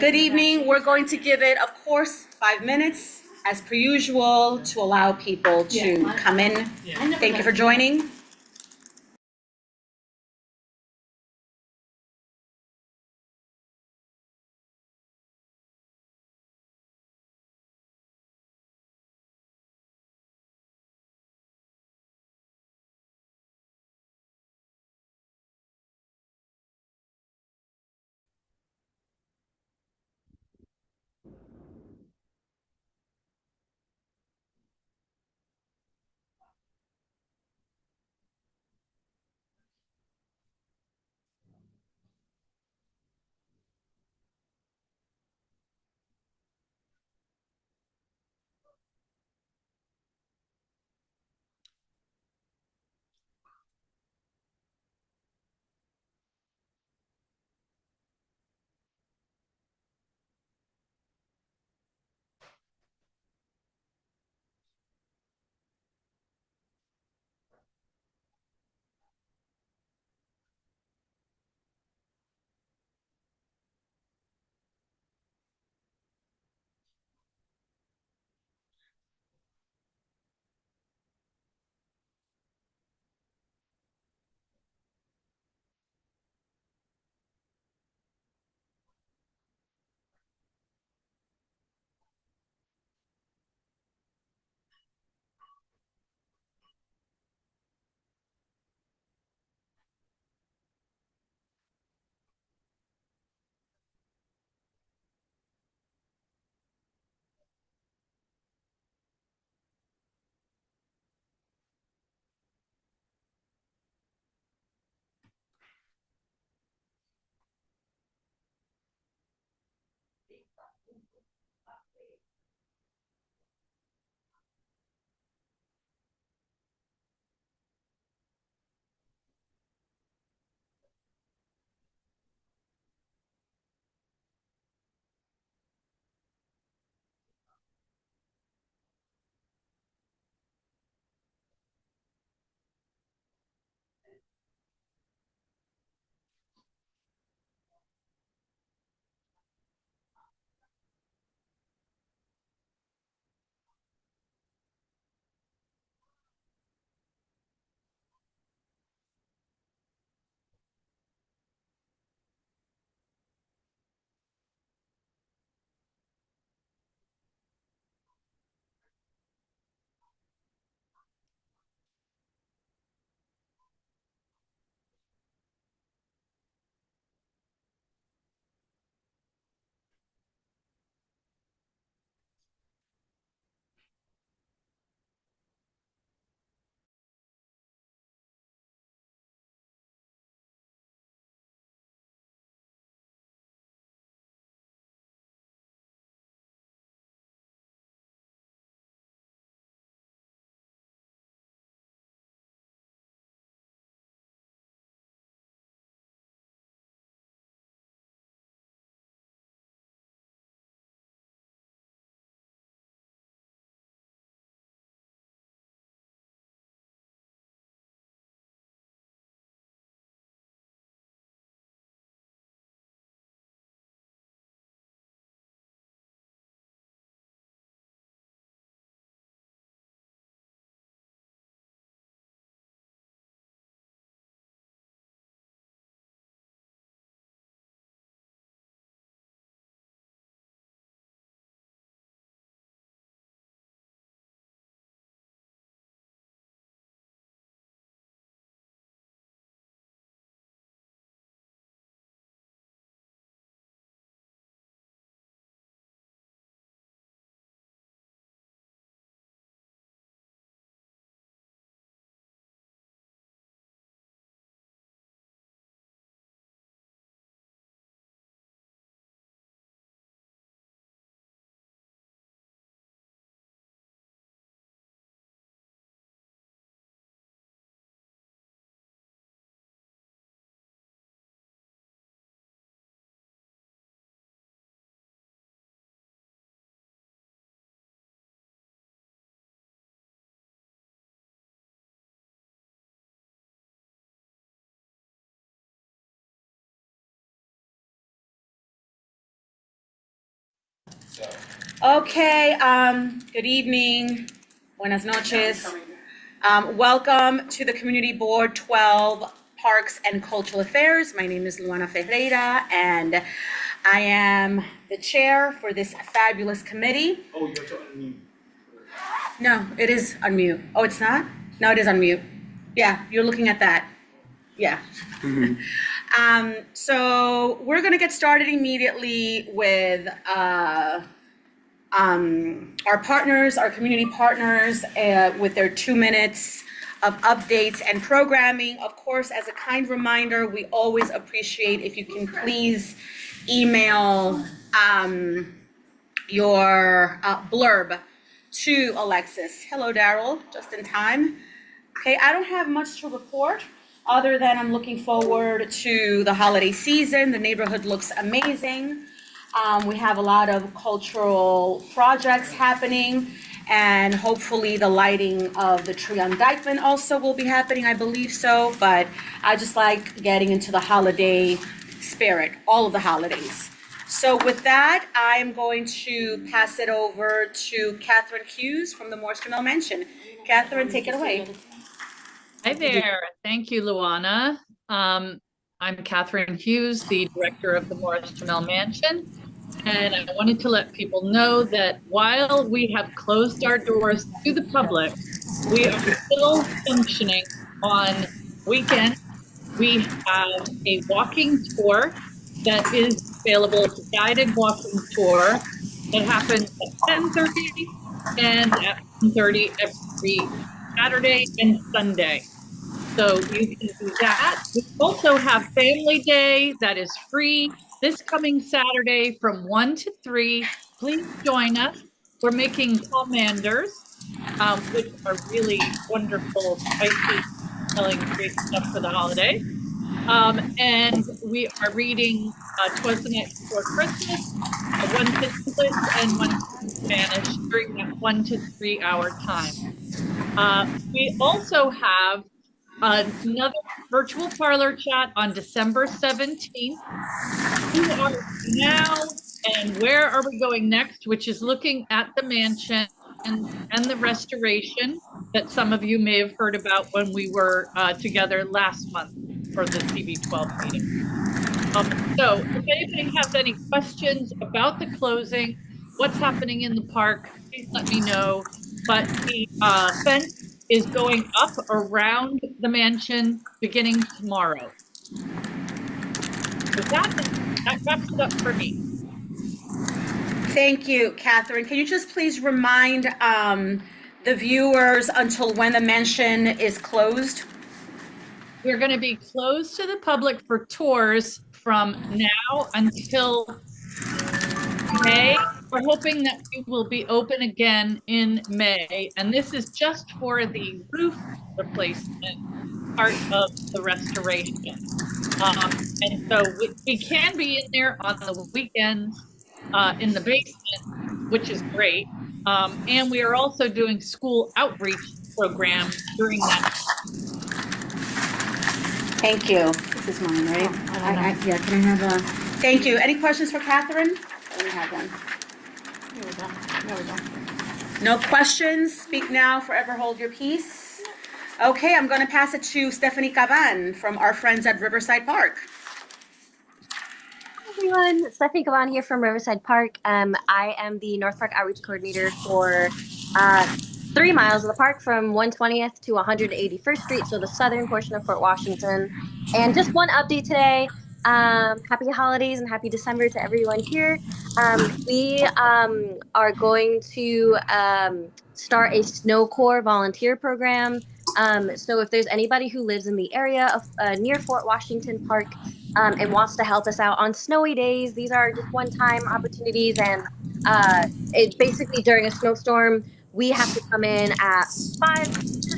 Good evening. We're going to give it, of course, 5 minutes as per usual to allow people to come in. Thank you for joining. Okay, good evening, buenas noches. Welcome to the Community Board 12 Parks and Cultural Affairs. My name is Luana Ferreira, and I am the chair for this fabulous committee. Oh, you have to unmute. No, it is unmute. Oh, it's not? No, it is unmute. Yeah, you're looking at that. Yeah. So we're gonna get started immediately with our partners, our community partners, with their 2 minutes of updates and programming. Of course, as a kind reminder, we always appreciate if you can please email your blurb to Alexis. Hello, Daryl, just in time. Okay, I don't have much to report other than I'm looking forward to the holiday season. The neighborhood looks amazing. We have a lot of cultural projects happening, and hopefully the lighting of the tree on Dykeman also will be happening, I believe so. But I just like getting into the holiday spirit, all of the holidays. So with that, I'm going to pass it over to Catherine Hughes from the Morris Jamel Mansion. Catherine, take it away. Hi there. Thank you, Luana. I'm Catherine Hughes, the director of the Morris Jamel Mansion. And I wanted to let people know that while we have closed our doors to the public, we are still functioning on weekends. We have a walking tour that is available. It's a guided walking tour. It happens at 10:30 and at 10:30 every Saturday and Sunday. So you can do that. We also have Family Day that is free this coming Saturday from 1 to 3. Please join us. We're making pomanders, which are really wonderful, spicy, smelling great stuff for the holiday. And we are reading Twas the Night Before Christmas, one to English and one to Spanish during that 1 to 3 hour time. We also have another virtual parlor chat on December 17th. Who are we now and where are we going next? Which is looking at the mansion and the restoration that some of you may have heard about when we were together last month for the CB12 meeting. So if anybody has any questions about the closing, what's happening in the park, please let me know. But the fence is going up around the mansion beginning tomorrow. With that wraps it up for me. Thank you, Catherine. Can you just please remind the viewers until when the mansion is closed? We're going to be closed to the public for tours from now until May. We're hoping that we will be open again in May, and this is just for the roof replacement part of the restoration. And so we can be in there on the weekends in the basement, which is great. And we are also doing school outreach programs during that. Thank you. This is mine, right? Yeah, can I have a, thank you. Any questions for Catherine? Let me have one. There we go. No questions? Speak now, forever hold your peace. Okay, I'm gonna pass it to Stephanie Caban from our friends at Riverside Park. Hi everyone, Stephanie Caban here from Riverside Park. I am the North Park Outreach Coordinator for 3 miles of the park from 120th to 181st Street, so the southern portion of Fort Washington. And just one update today. Happy holidays and happy December to everyone here. We are going to start a Snow Corps volunteer program. So if there's anybody who lives in the area of near Fort Washington Park and wants to help us out on snowy days, these are just one-time opportunities. And it basically during a snowstorm, we have to come in at 5 to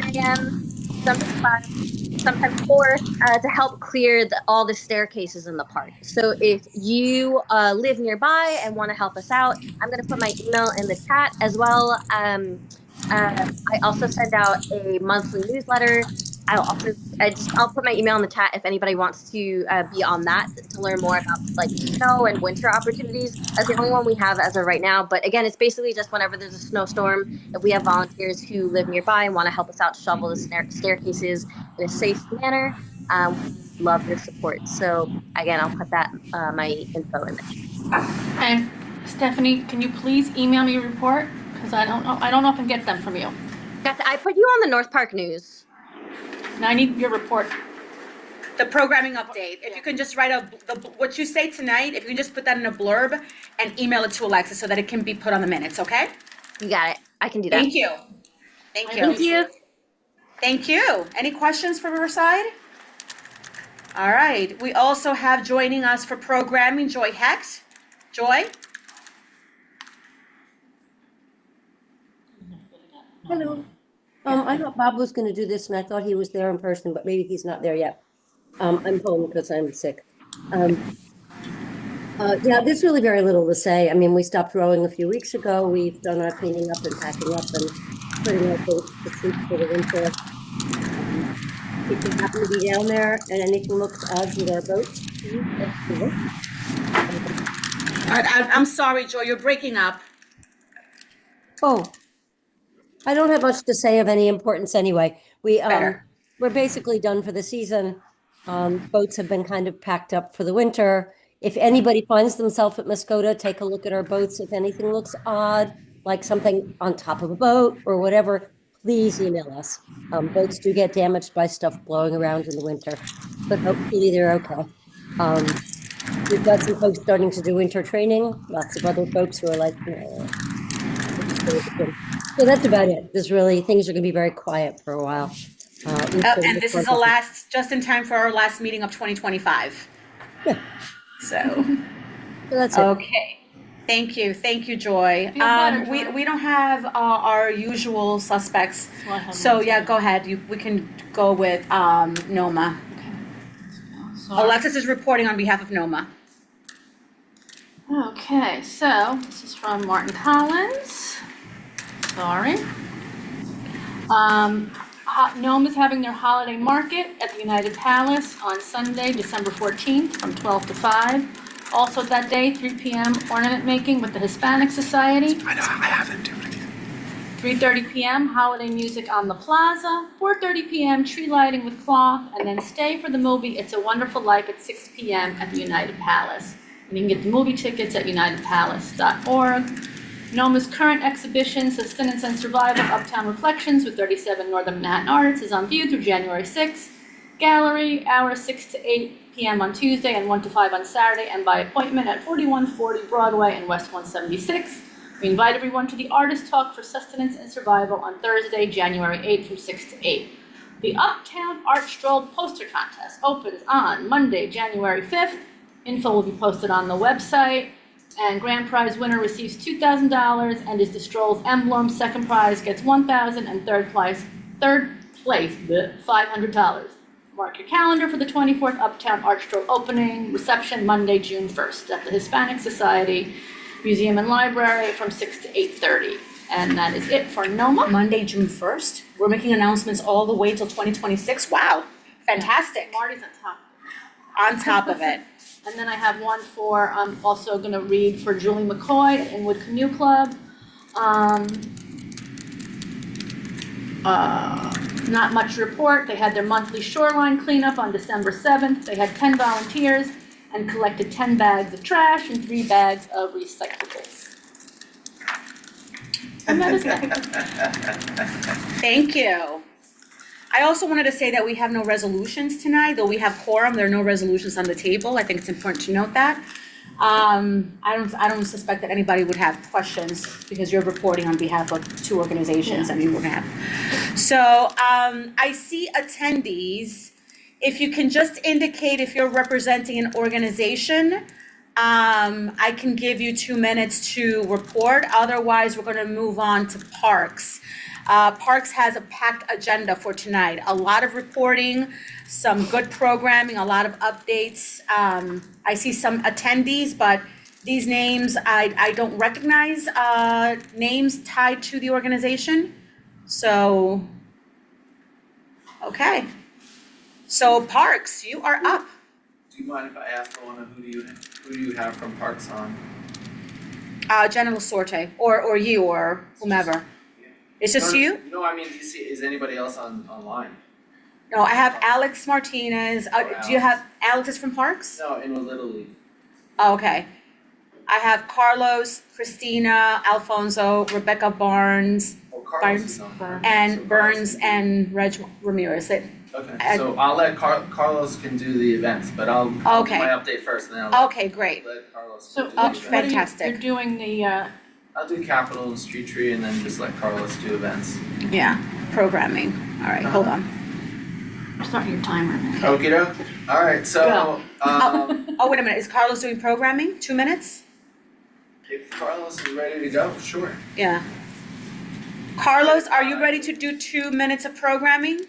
10 a.m., sometimes 5, sometimes 4, to help clear all the staircases in the park. So if you live nearby and want to help us out, I'm going to put my email in the chat as well. I also send out a monthly newsletter I'll put my email in the chat if anybody wants to be on that to learn more about like snow and winter opportunities. That's the only one we have as of right now. But again, it's basically just whenever there's a snowstorm, if we have volunteers who live nearby and want to help us out shovel the staircases in a safe manner, we love your support. So again, I'll put that my info in there. And Stephanie, can you please email me a report? Because I don't often get them from you. I put you on the North Park News. And I need your report. The programming update. If you can just write what you say tonight, if you can just put that in a blurb and email it to Alexa so that it can be put on the minutes, okay? You got it. I can do that. Thank you. Thank you. Thank you. Thank you. Any questions for Riverside? All right. We also have joining us for programming, Joy Hecht. Joy? Hello. I thought Bob was going to do this, and I thought he was there in person, but maybe he's not there yet. I'm home because I'm sick. Yeah, there's really very little to say. I mean, we stopped rowing a few weeks ago. We've done our cleaning up and packing up and putting our boats to sleep for the winter. If you happen to be down there and anything looks odd with our boats, please let me know. I'm sorry, Joy, you're breaking up. Oh, I don't have much to say of any importance anyway. Better. We're basically done for the season. Boats have been kind of packed up for the winter. If anybody finds themselves at Muskota, take a look at our boats. If anything looks odd, like something on top of a boat or whatever, please email us. Boats do get damaged by stuff blowing around in the winter, but hopefully they're okay. We've got some folks starting to do winter training. Lots of other folks who are like, so that's about it. There's really, things are going to be very quiet for a while. And this is just in time for our last meeting of 2025. Yeah. So that's it. okay. Thank you, Joy. Feel better, Joy. We don't have our usual suspects, Well, I have so mine, yeah, too. go ahead. We can go with Noma. So, Alexis is reporting on behalf of Noma. okay, so this is from Martin Collins. Sorry. Nome is having their holiday market at the United Palace on Sunday, December 14th from 12 to 5. Also that day, 3 p.m. ornament making with the Hispanic Society. I know, I haven't. 3:30 p.m. holiday music on the plaza. 4:30 p.m. tree lighting with cloth, and then stay for the movie It's a Wonderful Life at 6 p.m. at the United Palace. And you can get the movie tickets at unitedpalace.org. Noma's current exhibition, Sustenance and Survival, Uptown Reflections with 37 Northern Manhattan Artists, is on view through January 6th. Gallery, hours 6 to 8 p.m. on Tuesday and 1 to 5 on Saturday, and by appointment at 4140 Broadway and West 176. We invite everyone to the Artist Talk for Sustenance and Survival on Thursday, January 8th from 6 to 8. The Uptown Art Stroll Poster Contest opens on Monday, January 5th. Info will be posted on the website. And grand prize winner receives $2,000 and is the stroll's emblem. Second prize gets $1,000 and third place $500. Mark your calendar for the 24th Uptown Art Stroll opening reception Monday, June 1st at the Hispanic Society Museum and Library from 6 to 8:30. And that is it for Noma. Monday, June 1st. We're making announcements all the way till 2026. Wow, fantastic. Marty's on top. On top of it. And then I have one for, I'm also gonna read for Julie McCoy at Inwood Canoe Club. Not much to report. They had their monthly shoreline cleanup on December 7th. They had 10 volunteers and collected 10 bags of trash and 3 bags of recyclables. And that is that. Thank you. I also wanted to say that we have no resolutions tonight, though we have quorum, there are no resolutions on the table. I think it's important to note that. I don't suspect that anybody would have questions because you're reporting on behalf of 2 organizations and you wouldn't have. So, I see attendees. If you can just indicate if you're representing an organization, I can give you 2 minutes to report. Otherwise, we're gonna move on to Parks. Parks has a packed agenda for tonight. A lot of reporting, some good programming, a lot of updates. I see some attendees, but these names, I don't recognize names tied to the organization. So Okay. So Parks, you are up. Do you mind if I ask Luana, who do you have from Parks on? General Sorte, or you, or whomever. It's just No, you? No, I mean, do you see, is anybody else online? No, I have Alex Martinez. Do you have Alex is from Parks? No, in Little League. Oh, okay. I have Carlos, Christina, Alfonso, Rebecca Barnes, Oh, Carlos Barnes, is on there. and So Burns Carlos and Reg Ramirez. Okay, so I'll let Carlos can do the events, but I'll do Okay. my update first and then I'll Okay, great. let Carlos So do the Oh, which, events. what are you, fantastic. you're doing the, I'll do Capital and Street Tree and then just let Carlos do events. Yeah, programming. All right, hold on. start your timer. Okey doke. Alright, so, Oh, wait a minute. Is Carlos doing programming? 2 minutes? if Carlos is ready to go, sure. Yeah. Carlos, are you ready to do 2 minutes of programming?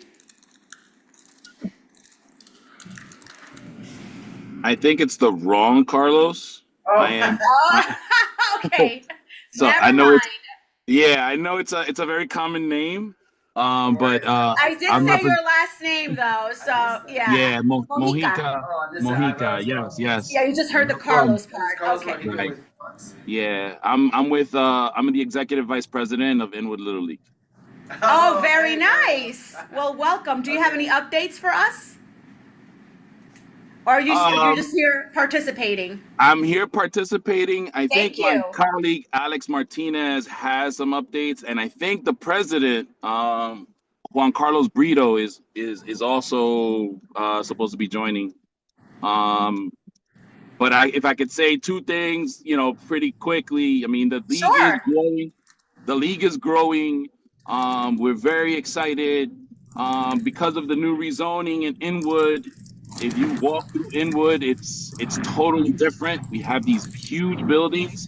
I think it's the wrong Carlos. I am. Oh, okay. So Never I know mind. I know it's a very common name. But I did I'm say not. your last name though, so yeah. Yeah, Mojica. Mojica. Oh, I missed it. Mojica. Yes. Yeah, you just heard the Carlos part. Carlos Okay. Mojica Right. with Parks. Yeah, I'm with I'm the executive vice president of Inwood Little League. Oh, very okay. nice. Well, welcome. Do you have any updates for us? Or are you you're just here participating? I'm here participating. I Thank think my you. colleague Alex Martinez has some updates, and I think the president, Juan Carlos Brito, is also supposed to be joining. But if I could say two things, pretty quickly. I mean, the league Sure. is growing. The league is growing. We're very excited because of the new rezoning in Inwood. If you walk through Inwood, it's totally different. We have these huge buildings,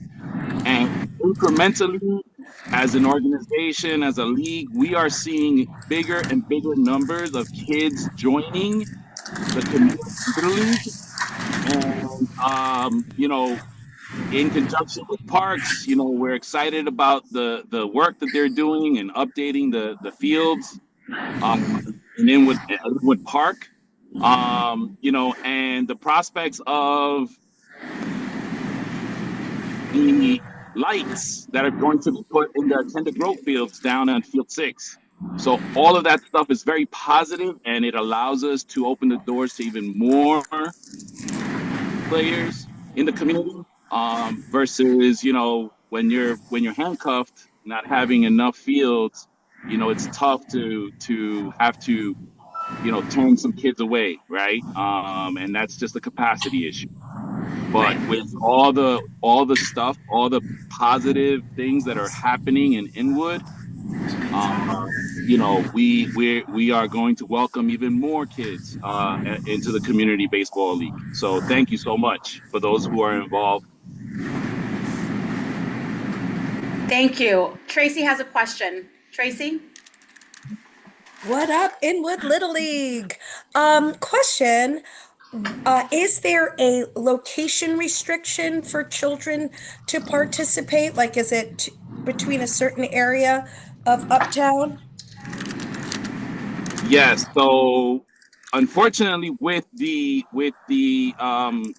and incrementally, as an organization, as a league, we are seeing bigger and bigger numbers of kids joining the community Little League. And in conjunction with Parks, we're excited about the work that they're doing and updating the fields in Inwood Park. And the prospects of the lights that are going to be put in the Tender Grove fields down on Field 6. So all of that stuff is very positive, and it allows us to open the doors to even more players in the community. Versus, when you're handcuffed, not having enough fields, it's tough to have to turn some kids away, right? And that's just a capacity issue. But with all the stuff, all the positive things that are happening in Inwood, we are going to welcome even more kids into the community baseball league. So thank you so much for those who are involved. Thank you. Tracy has a question. Tracy? What up, Inwood Little League? Question, is there a location restriction for children to participate? Like, is it between a certain area of Uptown? Yes. So unfortunately, with the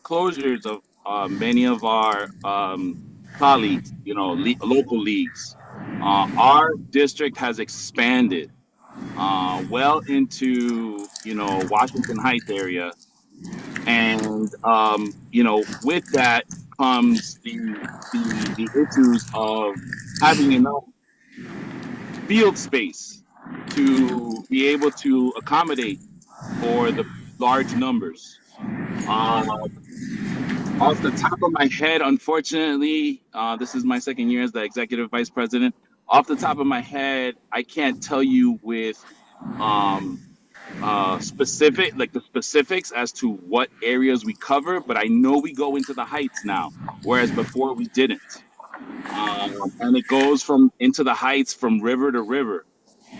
closures of many of our colleagues, local leagues, our district has expanded well into Washington Heights area, and with that comes the issues of having enough field space to be able to accommodate for the large numbers. Off the top of my head, unfortunately, this is my second year as the executive vice president. Off the top of my head, I can't tell you with the specifics as to what areas we cover, but I know we go into the Heights now, whereas before we didn't. And it goes into the Heights from river to river,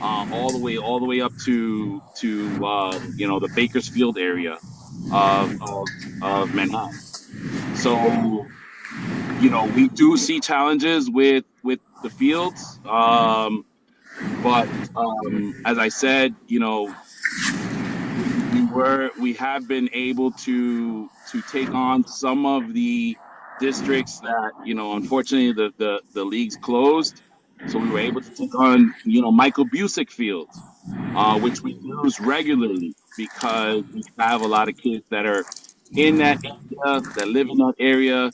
all the way up to the Bakersfield area of Manhattan. So we do see challenges with the fields, but as I said, we have been able to take on some of the districts that, unfortunately the leagues closed. So we were able to take on, Michael Busick Field, which we use regularly because we have a lot of kids that are in that area, that live in that area,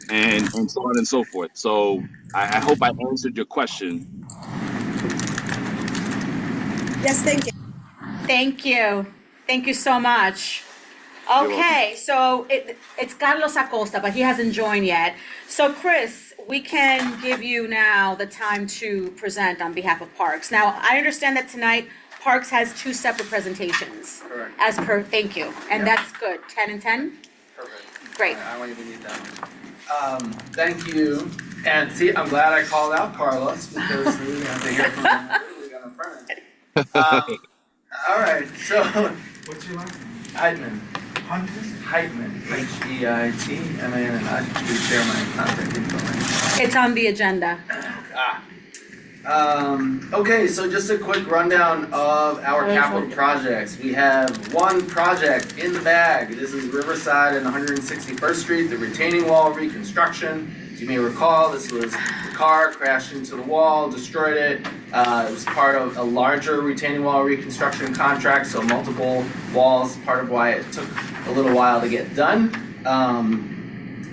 and so on and so forth. So I hope I answered your question. Yes, thank you. Thank you. Thank you so much. welcome. Okay, so it's Carlos Acosta, but he hasn't joined yet. So Chris, we can give you now the time to present on behalf of Parks. Now, I understand that tonight Parks has 2 separate presentations. Correct. As per, thank you, and Yeah. that's good, 10 and 10? Perfect. Great. I don't even need that one. Thank you. And see, I'm glad I called out Carlos because we have to hear from him. We're gonna burn it. All right, so what's your last name? Heitman. Heitman. Heitman. And I should share my contact info. It's on the agenda. Okay, so just a quick rundown of our capital projects. We have one project in the bag. This is Riverside and 161st Street, the retaining wall reconstruction. As you may recall, this was the car crashed into the wall, destroyed it. It was part of a larger retaining wall reconstruction contract, so multiple walls, part of why it took a little while to get done.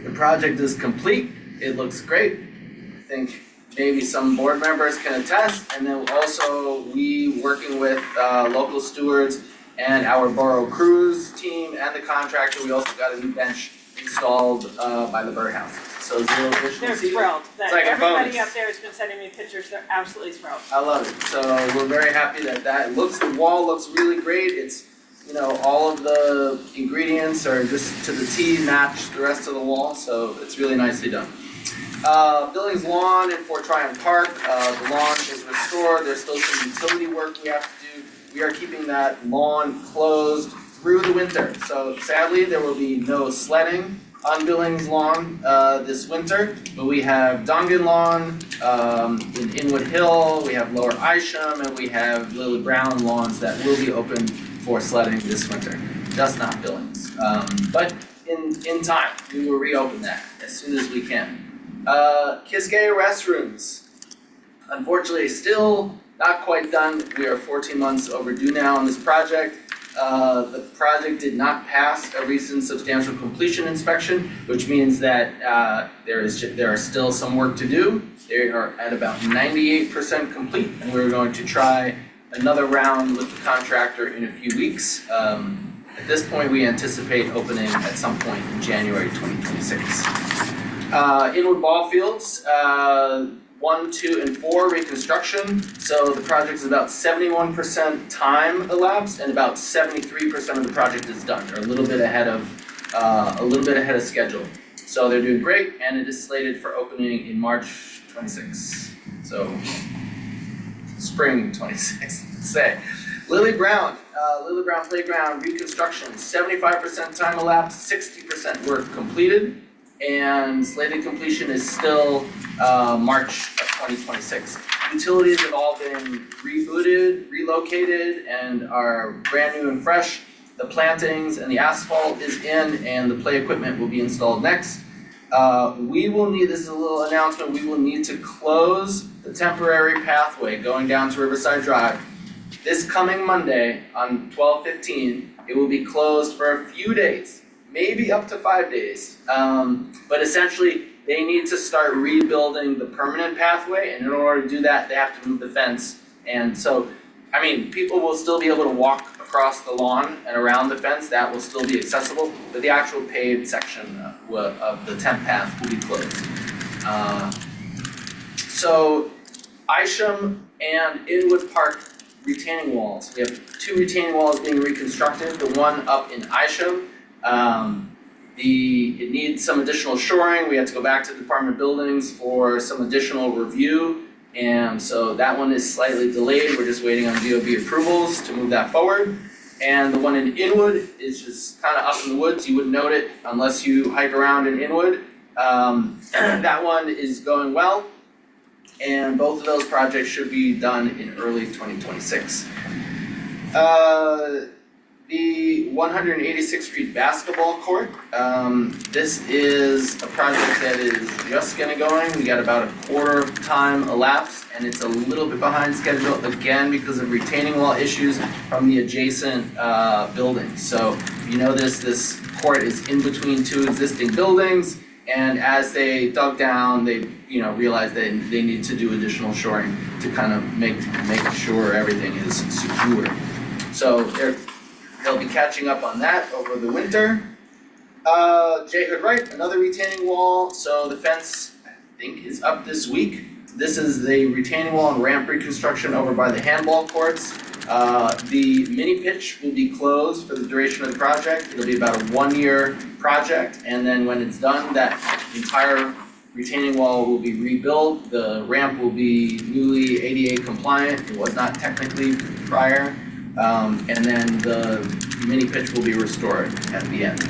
The project is complete. It looks great. I think maybe some board members can attest, and then also we working with local stewards and our borough crews team and the contractor, we also got a new bench installed by the birdhouse. So zero additional They're seating. thrilled. It's like a Everybody bonus. up there has been sending me pictures. They're absolutely thrilled. I love it. So we're very happy that the wall looks really great. It's, all of the ingredients are just to the T match the rest of the wall, so it's really nicely done. Billings Lawn in Fort Tryon Park, the lawn is restored. There's still some utility work we have to do. We are keeping that lawn closed through the winter. So sadly, there will be no sledding on Billings Lawn this winter, but we have Dongan Lawn in Inwood Hill, we have Lower Isham, and we have Lily Brown lawns that will be open for sledding this winter, just not Billings. But in time, we will reopen that as soon as we can. Kiskaya restrooms, unfortunately still not quite done. We are 14 months overdue now on this project. The project did not pass a recent substantial completion inspection, which means that there are still some work to do. They are at about 98% complete, and we're going to try another round with the contractor in a few weeks. At this point, we anticipate opening at some point in January 2026. Inwood Ball Fields, 1, 2, and 4 reconstruction. So the project is about 71% time elapsed, and about 73% of the project is done. They're a little bit ahead of schedule. So they're doing great, and it is slated for opening in March 26. So spring 26, let's say. Lily Brown Playground reconstruction, 75% time elapsed, 60% work completed. And slated completion is still March of 2026. Utilities have all been rebooted, relocated, and are brand new and fresh. The plantings and the asphalt is in, and the play equipment will be installed next. This is a little announcement, we will need to close the temporary pathway going down to Riverside Drive. This coming Monday on 12/15, it will be closed for a few days, maybe up to 5 days. But essentially, they need to start rebuilding the permanent pathway, and in order to do that, they have to move the fence. And so, people will still be able to walk across the lawn and around the fence, that will still be accessible, but the actual paved section of the temp path will be closed. So, Isham and Inwood Park retaining walls. We have 2 retaining walls being reconstructed, the one up in Isham. It needs some additional shoring. We have to go back to the Department of Buildings for some additional review. And so that one is slightly delayed. We're just waiting on DOB approvals to move that forward. And the one in Inwood is just kind of up in the woods. You wouldn't note it unless you hike around in Inwood. That one is going well. And both of those projects should be done in early 2026. the 186th Street basketball court. This is a project that is just getting going. We got about a quarter of time elapsed, and it's a little bit behind schedule, again, because of retaining wall issues from the adjacent buildings. So, you know, this court is in between two existing buildings, and as they dug down, they, you know, realized that they need to do additional shoring to kind of make sure everything is secure. So they'll be catching up on that over the winter. J. Hood Wright, another retaining wall, so the fence, I think, is up this week. This is the retaining wall and ramp reconstruction over by the handball courts. The mini pitch will be closed for the duration of the project. It'll be about a 1-year project, and then when it's done, that entire retaining wall will be rebuilt. The ramp will be newly ADA compliant. It was not technically prior. And then the mini pitch will be restored at the end.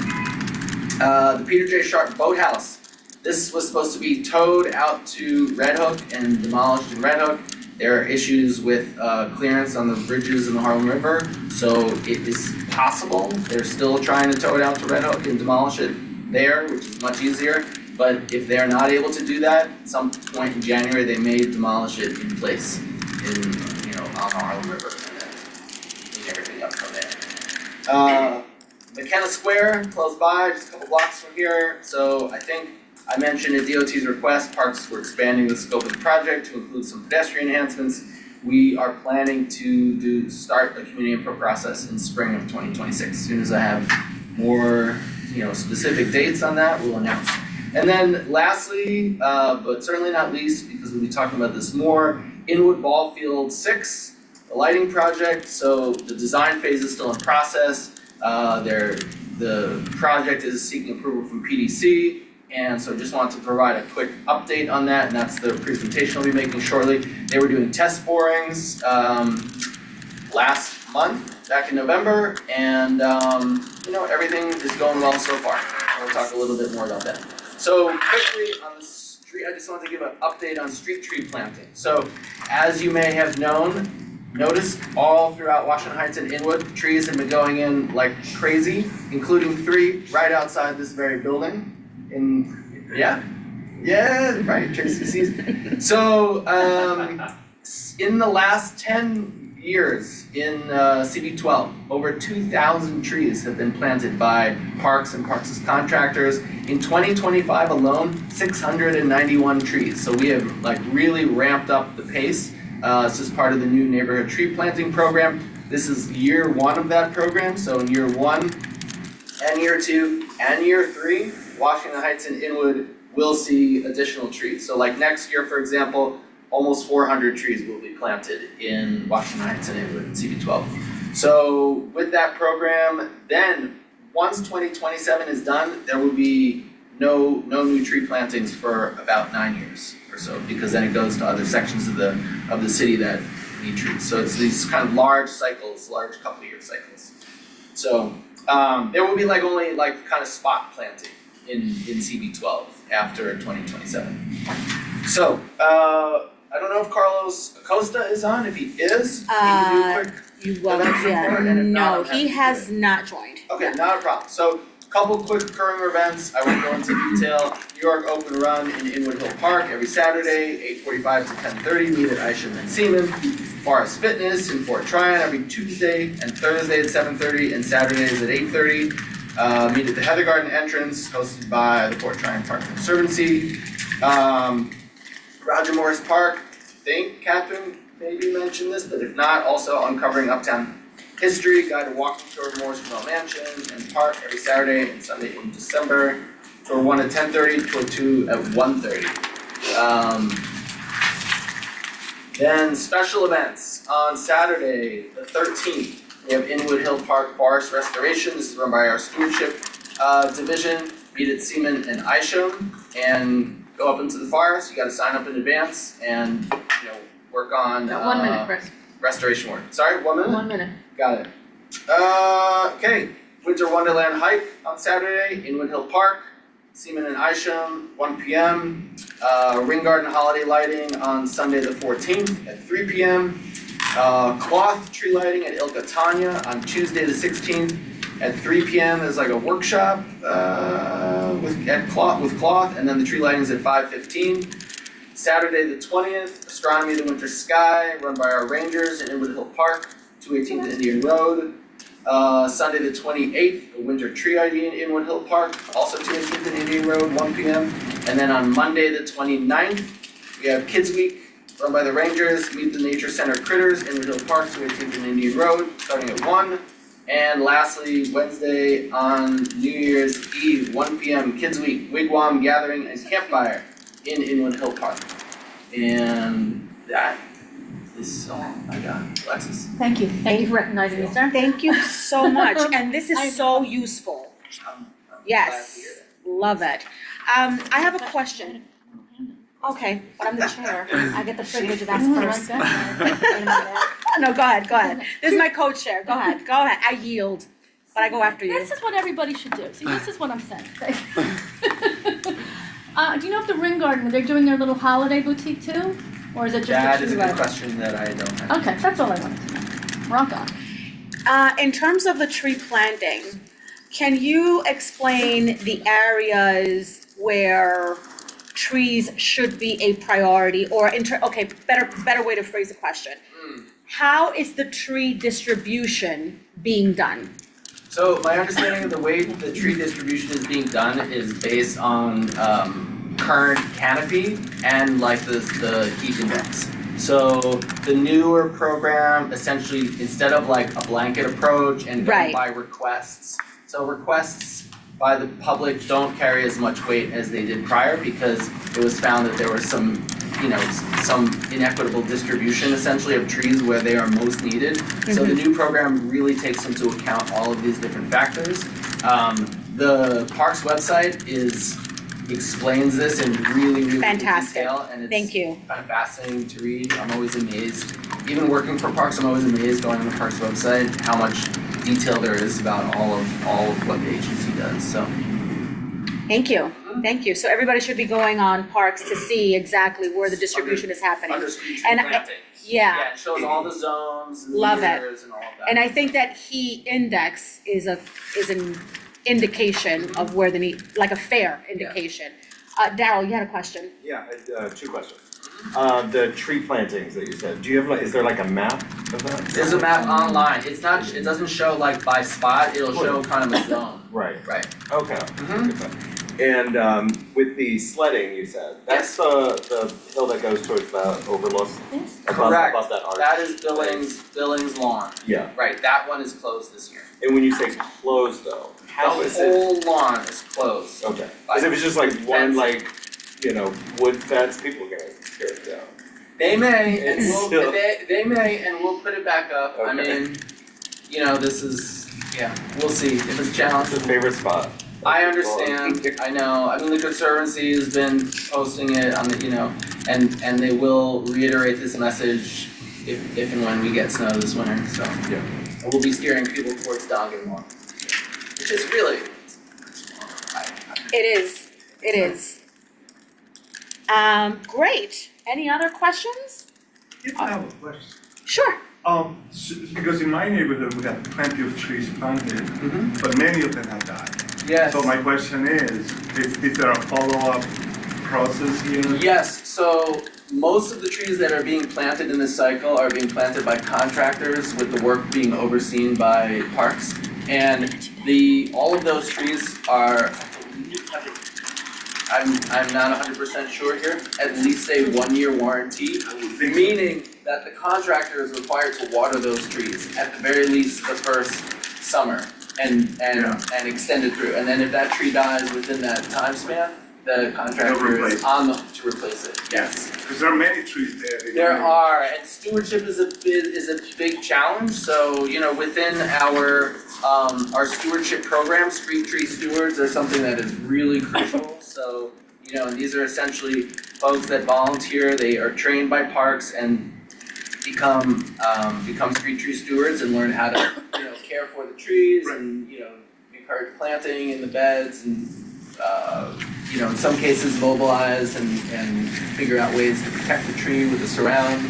The Peter J. Sharp Boathouse. This was supposed to be towed out to Red Hook and demolished in Red Hook. There are issues with clearance on the bridges in the Harlem River, so it is possible. They're still trying to tow it out to Red Hook and demolish it there, which is much easier. But if they're not able to do that, at some point in January, they may demolish it in place in, you know, on the Harlem River and then clean everything up from there. McKenna Square, close by, just a couple blocks from here. So I think I mentioned at DOT's request, Parks were expanding the scope of the project to include some pedestrian enhancements. We are planning to start a community input process in spring of 2026. As soon as I have more, you know, specific dates on that, we'll announce. And then lastly, but certainly not least, because we'll be talking about this more, Inwood Ball Field 6, the lighting project. So the design phase is still in process. The project is seeking approval from PDC, and so just wanted to provide a quick update on that, and that's the presentation I'll be making shortly. They were doing test borings last month, back in November, and you know, everything is going well so far. We'll talk a little bit more about that. So quickly on the street, I just wanted to give an update on street tree planting. So as you may have noticed all throughout Washington Heights and Inwood, trees have been going in like crazy, including 3 right outside this very building. Yeah, right, Tracy sees. So in the last 10 years in CB12, over 2,000 trees have been planted by Parks and Parks' contractors. In 2025 alone, 691 trees. So we have like really ramped up the pace. This is part of the new neighborhood tree planting program. This is year 1 of that program. So in year 1 and year 2 and year 3, Washington Heights and Inwood will see additional trees. So like next year, for example, almost 400 trees will be planted in Washington Heights and Inwood in CB12. So with that program, then once 2027 is done, there will be no new tree plantings for about 9 years or so, because then it goes to other sections of the city that need trees. So it's these kind of large cycles, large couple year cycles. So there will be like only like kind of spot planting in CB12 after 2027. So I don't know if Carlos Acosta is on. If he is, he can do a quick You will, events report, and if not, no, I'm happy he to do has it. not joined. Okay, not a problem. So, couple quick current events. I won't go into detail. New York Open Run in Inwood Hill Park every Saturday, 8:45 to 10:30. Meet at Isham and Seaman. Forest Fitness in Fort Tryon every Tuesday and Thursday at 7:30 and Saturdays at 8:30. Meet at the Heather Garden entrance, hosted by the Fort Tryon Park Conservancy. Roger Morris Park. I think Catherine maybe mentioned this, but if not, also Uncovering Uptown History, guided walking tour of Morris Trammell Mansion and Park every Saturday and Sunday in December. Tour 1 at 10:30, tour 2 at 1:30. Then special events on Saturday, the 13th. We have Inwood Hill Park Forest Restoration. This is run by our stewardship division. Meet at Seaman and Isham and go up into the forest. You got to sign up in advance and work on 1 minute, Chris. restoration work. Sorry, 1 minute? 1 minute. Got it. Okay, Winter Wonderland hike on Saturday, Inwood Hill Park, Seaman and Isham, 1 p.m. Ring Garden holiday lighting on Sunday the 14th at 3 p.m. Cloth tree lighting at Il Catania on Tuesday the 16th at 3 p.m. There's like a workshop with cloth, and then the tree lighting's at 5:15. Saturday the 20th, Astronomy of the Winter Sky, run by our rangers in Inwood Hill Park, 218th Indian Road. Sunday the 28th, a winter tree lighting in Inwood Hill Park, also 218th and Indian Road, 1 p.m. And then on Monday the 29th, we have Kids Week, run by the Rangers, Meet the Nature Center Critters, Inwood Hill Park, 218th and Indian Road, starting at 1. And lastly, Wednesday on New Year's Eve, 1 p.m., Kids Week, Wigwam Gathering and Campfire in Inwood Hill Park. And that is all I got. Alexis? Thank you. Thank you for recognizing me, sir. Thank you so much, and this I is so useful. I'm glad Yes, to hear that. love it. I have a question. Okay, but I'm the chair. I get the privilege of asking first. Wait a minute. No, go ahead. This is my co-chair. Go ahead. I yield, but I go after you. This is what everybody should do. See, this is what I'm saying. Do you know if the Ring Garden, they're doing their little holiday boutique too? Or is it just That a is tree a good lighting? question that I don't have. Okay, that's all I wanted to know. Rock on. In terms of the tree planting, can you explain the areas where trees should be a priority, or better way to phrase the question. How is the tree distribution being done? So my understanding of the way the tree distribution is being done is based on current canopy and like the heat index. So the newer program essentially, instead of like a blanket approach and going Right. by requests, so requests by the public don't carry as much weight as they did prior because it was found that there was some inequitable distribution essentially of trees where they are most needed. So the new program really takes into account all of these different factors. The parks website explains this in really good Fantastic. detail, and it's Thank you. kind of fascinating to read. I'm always amazed. Even working for parks, I'm always amazed going on the parks website how much detail there is about all of what the agency does. So Thank you. So everybody should be going on parks to see exactly where the distribution is happening. under street tree And plantings. yeah. It shows all the zones, and the Love it. meters and all of that. And I think that heat index is an indication of where the need, like a fair indication. Daryl, you had a question? Yeah, two questions. The tree plantings that you said, do you have is there like a map of that? There's a map online. It doesn't show like by spot, it'll show kind of a zone. Right, Right. okay. And with the sledding, you said, that's the hill that goes towards the overlook? Yes. Correct. Above that arch? That is Billings Lawn. Yeah, Right, that one is closed this year. and when you say closed though, how is The it? whole lawn is closed. Okay, cause if it's just like one Fence. wood fence, people are gonna tear it down. They may, and It's still- they may, and we'll put it back up. I Okay. mean, this is, we'll see if it's a challenge. It's a favorite spot. I understand, I know, I mean, the Conservancy has been posting it on the, and they will reiterate this message if and when we get snow this winter, so. Yeah. And we'll be steering people towards Dongan Lawn, which is really, It is. Great. Any other questions? Yes, I have a question. Sure. Because in my neighborhood, we have plenty of trees planted, but many of them have died. yes. So my question is there a follow-up process here? Yes, so most of the trees that are being planted in this cycle are being planted by contractors with the work being overseen by parks. And all of those trees are, I'm not 100% sure here, at least a 1-year warranty, meaning that the contractor is required to water those trees at the very least the first summer and extend it through. And then if that tree dies within that time span, the contractor is on to replace it, yes. Because there are many trees there. There are, and stewardship is a big challenge, so, within our stewardship program, street tree stewards are something that is really crucial, so, and these are essentially folks that volunteer, they are trained by parks and become street tree stewards and learn how to, care for the trees and, encourage planting in the beds and, in some cases mobilize and figure out ways to protect the tree with the surround.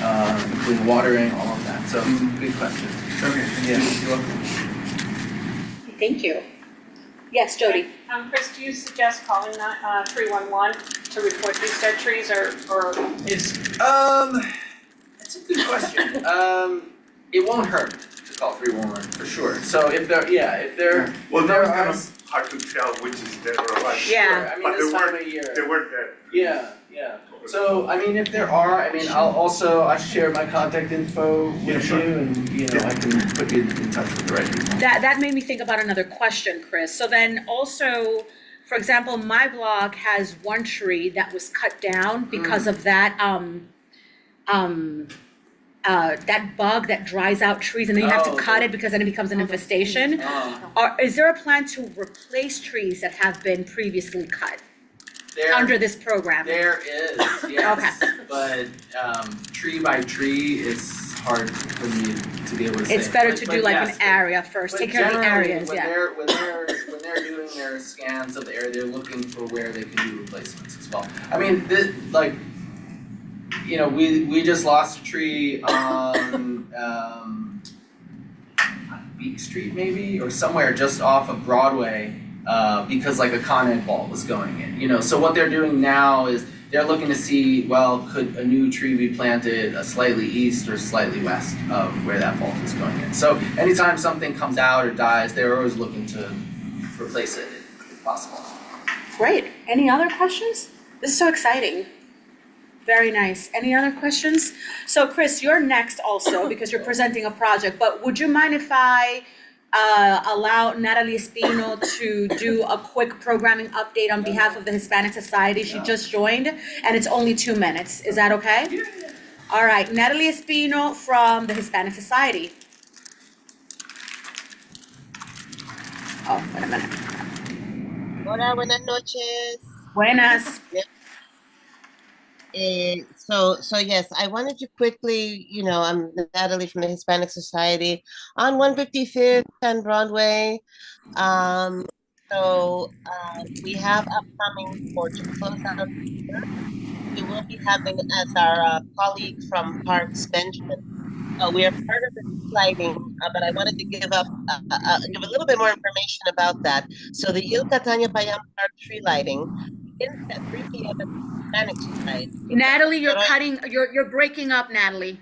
including watering, all of that. So, good question. Okay, Yeah, thank you. you're welcome. Thank you. Yes, Jody? Chris, do you suggest calling 311 to report these dead trees or is? That's a good question. It won't hurt to call 311 for sure. So if there, Well, if that was there kind are, of hard to tell which is dead or alive. Yeah. sure, I mean, But this they time were- of year. They were dead. Yeah. So, I mean, if there are, I mean, I'll share my contact info Yeah, with sure. you and, I can put you in touch with the right people. That made me think about another question, Chris. So then also, for example, my blog has one tree that was cut down because of that that bug that dries out trees and then you have to Oh, cut it because then it becomes an infestation. Is there a plan to replace trees that have been previously cut under this program? There is, yes, but tree by tree, it's hard for me to be able to say. It's better But- to but do like yes, an area first, but take care of the generally, areas, when yeah. they're doing their scans of the area, they're looking for where they can do replacements as well. I mean, we just lost a tree on Beak Street maybe, or somewhere just off of Broadway, because like a Con Ed ball was going in, so what they're doing now is they're looking to see, well, could a new tree be planted slightly east or slightly west of where that vault is going in. So anytime something comes out or dies, they're always looking to replace it if possible. Great. Any other questions? This is so exciting. Very nice. Any other questions? So Chris, you're next also because you're presenting a project, but would you mind if I allow Natalie Espino to do a quick programming update on behalf of the Hispanic Society? She just joined and it's only 2 minutes. Is that okay? Yeah. All right, Natalie Espino from the Hispanic Society. Oh, wait a minute. Hola, buenas noches. Buenas. So yes, I wanted to quickly, I'm Natalie from the Hispanic Society on 155th and Broadway. We have upcoming for to close out the year. We will be having as our colleague from Parks, Benjamin. We are part of the lighting, but I wanted to give a little bit more information about that. So the Il Catania Payam Park tree lighting begins at 3 p.m. at the Hispanic Society. Natalie, you're breaking up, Natalie.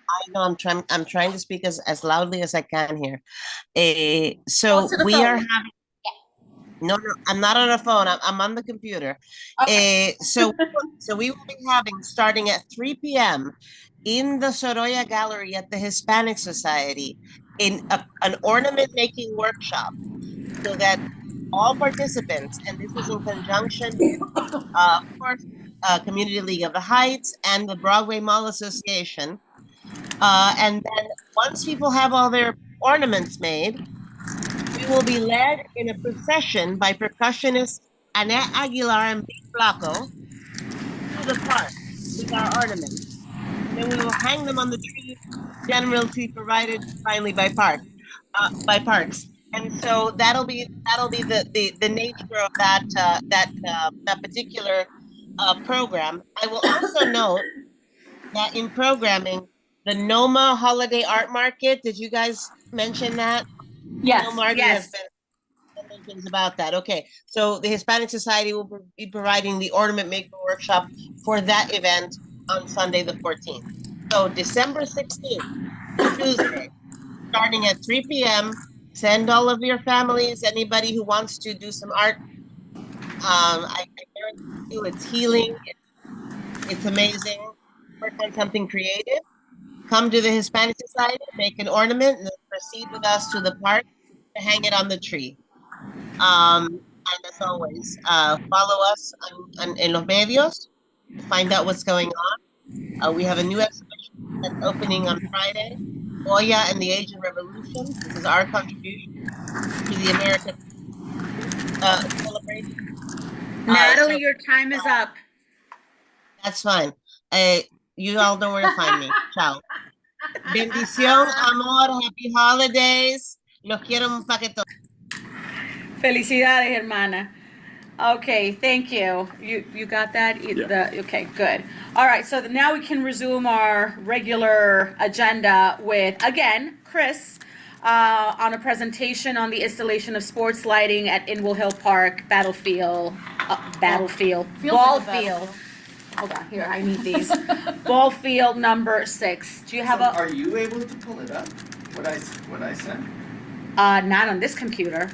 I know I'm trying to speak as loudly as I can here. Close to the We phone. are having no, I'm not on a phone. I'm on the computer. Okay. So we will be having starting at 3 p.m. in the Sorolla Gallery at the Hispanic Society in an ornament making workshop, so that all participants, and this is in conjunction with, of course, Community League of the Heights and the Broadway Mall Association. And then once people have all their ornaments made, we will be led in a procession by percussionists Annette Aguilar and Big Flaco to the park with our ornaments. And then we will hang them on the tree, generally provided finally by Parks. And so that'll be the nature of that particular program. I will also note that in programming, the NOMA Holiday Art Market, did you guys mention that? Yes, No, Marty yes. has been things about that. Okay, so the Hispanic Society will be providing the ornament making workshop for that event on Sunday the 14th. So December 16th, Tuesday, starting at 3 p.m. Send all of your families, anybody who wants to do some art. I guarantee you it's healing. It's amazing. Work on something creative. Come to the Hispanic Society, make an ornament, and then proceed with us to the park to hang it on the tree. And as always, follow us in los medios to find out what's going on. We have a new exhibition that's opening on Friday, Goya and the Asian Revolution. This is our contribution to the American celebration. Natalie, your time is up. That's fine. You all know where to find me. Ciao. Bendición, amor, happy holidays. Los quiero un paquete. Felicidades, hermana. Okay, thank you. You got that? Okay, good. All right, so now we can resume our regular agenda with, again, Chris, on a presentation on the installation of sports lighting at Inwood Hill Park, ball field. Hold on, here, I need these. Ball field number 6. Do you have So are you able to pull it up? What I sent? not on this computer.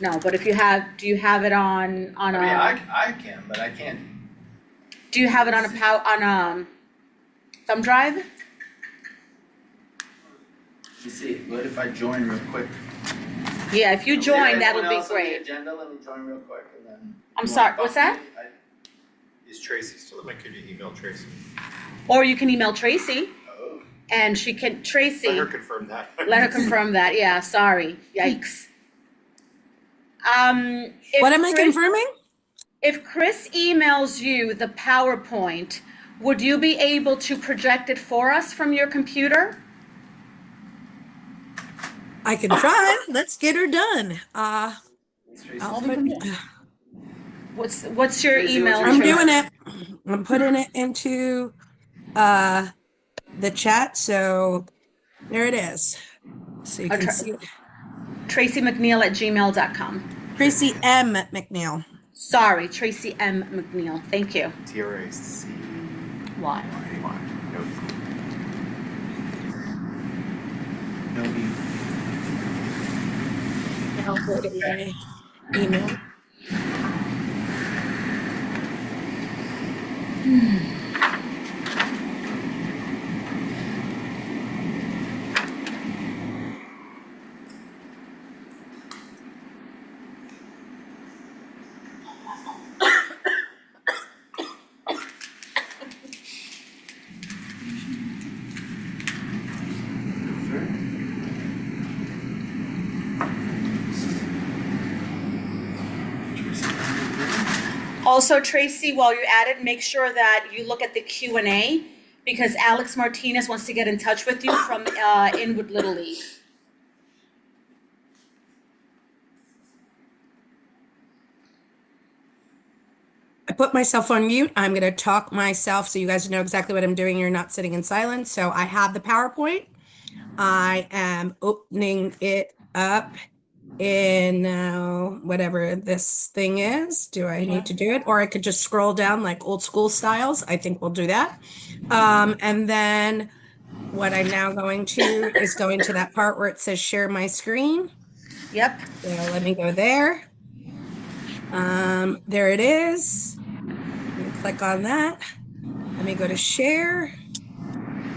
No, but if you have, do you have it on I mean, I can, but I can't. do you have it on thumb drive? Let me see. What if I join real quick? Yeah, if you Is join, there that would anyone be else on the great. agenda? Let me join real quick and then. I'm You sorry, wanna what's talk to that? me? Is Tracy still? Could you email Tracy? Or you can email Tracy Oh. and she can, Tracy, Let her confirm that. let her confirm that. Yeah, sorry. Yikes. If What am I Chris- confirming? If Chris emails you the PowerPoint, would you be able to project it for us from your computer? I can try. Let's get her done. It's Tracy. I'll put, What's your Tracy, email? what's I'm your Tracy? doing it. I'm putting it into the chat. So there it is. So you can Okay. see it. TracyMcNeil@gmail.com. Tracy M. McNeil. Sorry, Tracy M. McNeil. Thank you. TRAC. Why? No, you. I'll go to my email. Also, Tracy, while you're at it, make sure that you look at the Q&A because Alex Martinez wants to get in touch with you from Inwood Little League. I put myself on mute. I'm going to talk myself so you guys know exactly what I'm doing. You're not sitting in silence. So I have the PowerPoint. I am opening it up in whatever this thing is. Do I need to do it? Or I could just scroll down like old school styles. I think we'll do that. And then what I'm now going to is going to that part where it says share my screen. Yep. So let me go there. There it is. Let me click on that. Let me go to share.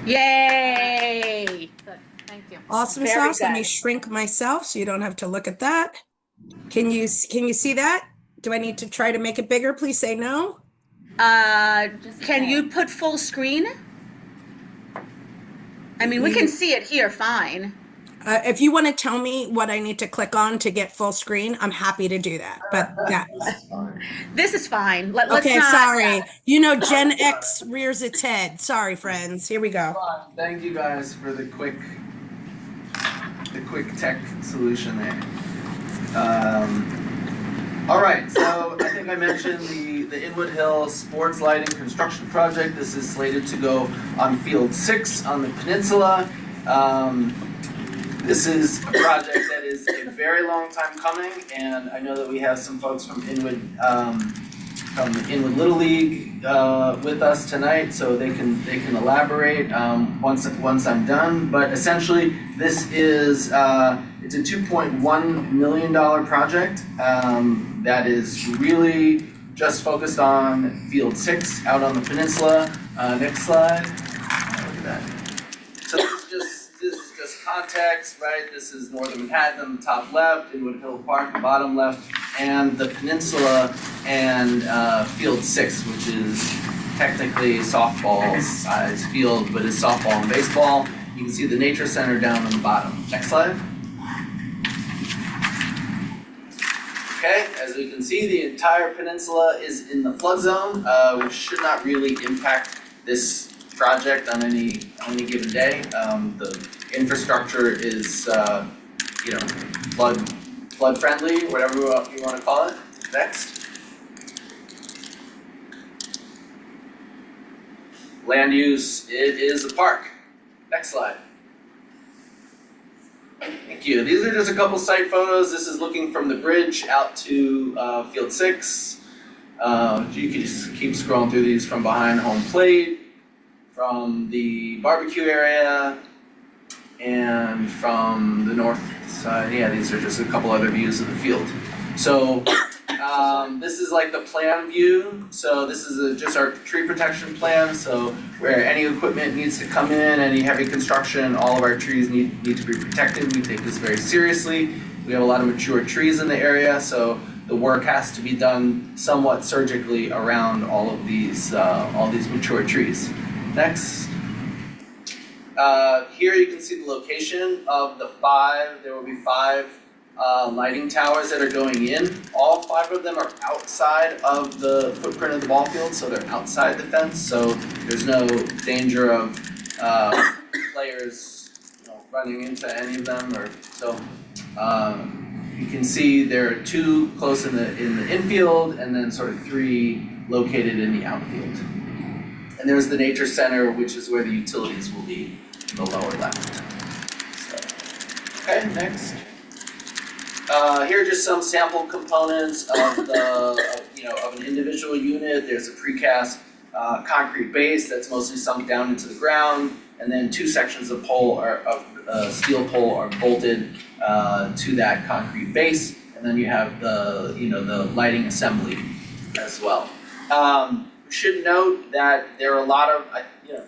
Yay! Good, thank you. Awesome Very sauce. Let me good. shrink myself so you don't have to look at that. Can you see that? Do I need to try to make it bigger? Please say no. Can you put full screen? I mean, we can see it here fine. If you want to tell me what I need to click on to get full screen, I'm happy to do that. But yeah. This is fine. Let's Okay, not. sorry. You know, Gen X rears its head. Sorry, friends. Here we go. Thank you guys for the quick tech solution there. All right, so I think I mentioned the Inwood Hill Sports Lighting Construction Project. This is slated to go on Field 6 on the peninsula. This is a project that is a very long time coming, and I know that we have some folks from Inwood Little League with us tonight, so they can elaborate once I'm done. But essentially, this is it's a $2.1 million project that is really just focused on Field 6 out on the peninsula. Next slide. Look at that. So this is just context, right? This is Northern Manhattan, the top left, Inwood Hill Park, the bottom left, and the peninsula and Field 6, which is technically softball size field, but it's softball and baseball. You can see the nature center down on the bottom. Next slide. Okay, as we can see, the entire peninsula is in the flood zone, which should not really impact this project on any given day. The infrastructure is, flood friendly, whatever you want to call it. Next. Land use, it is a park. Next slide. Thank you. These are just a couple site photos. This is looking from the bridge out to Field 6. You can just keep scrolling through these from behind home plate, from the barbecue area, and from the north side. Yeah, these are just a couple other views of the field. So this is like the plan view. So this is just our tree protection plan. So where any equipment needs to come in, any heavy construction, all of our trees need to be protected. We take this very seriously. We have a lot of mature trees in the area, so the work has to be done somewhat surgically around all these mature trees. Next. Here you can see the location of the 5. There will be 5 lighting towers that are going in. All 5 of them are outside of the footprint of the ball field, so they're outside the fence. So there's no danger of players, running into any of them. You can see there are 2 close in the infield, and then sort of 3 located in the outfield. And there's the nature center, which is where the utilities will be in the lower left. Okay, next. Here are just some sample components of of an individual unit. There's a precast concrete base that's mostly sunk down into the ground, and then 2 sections of steel pole are bolted to that concrete base, and then you have the lighting assembly as well. We should note that there are a lot of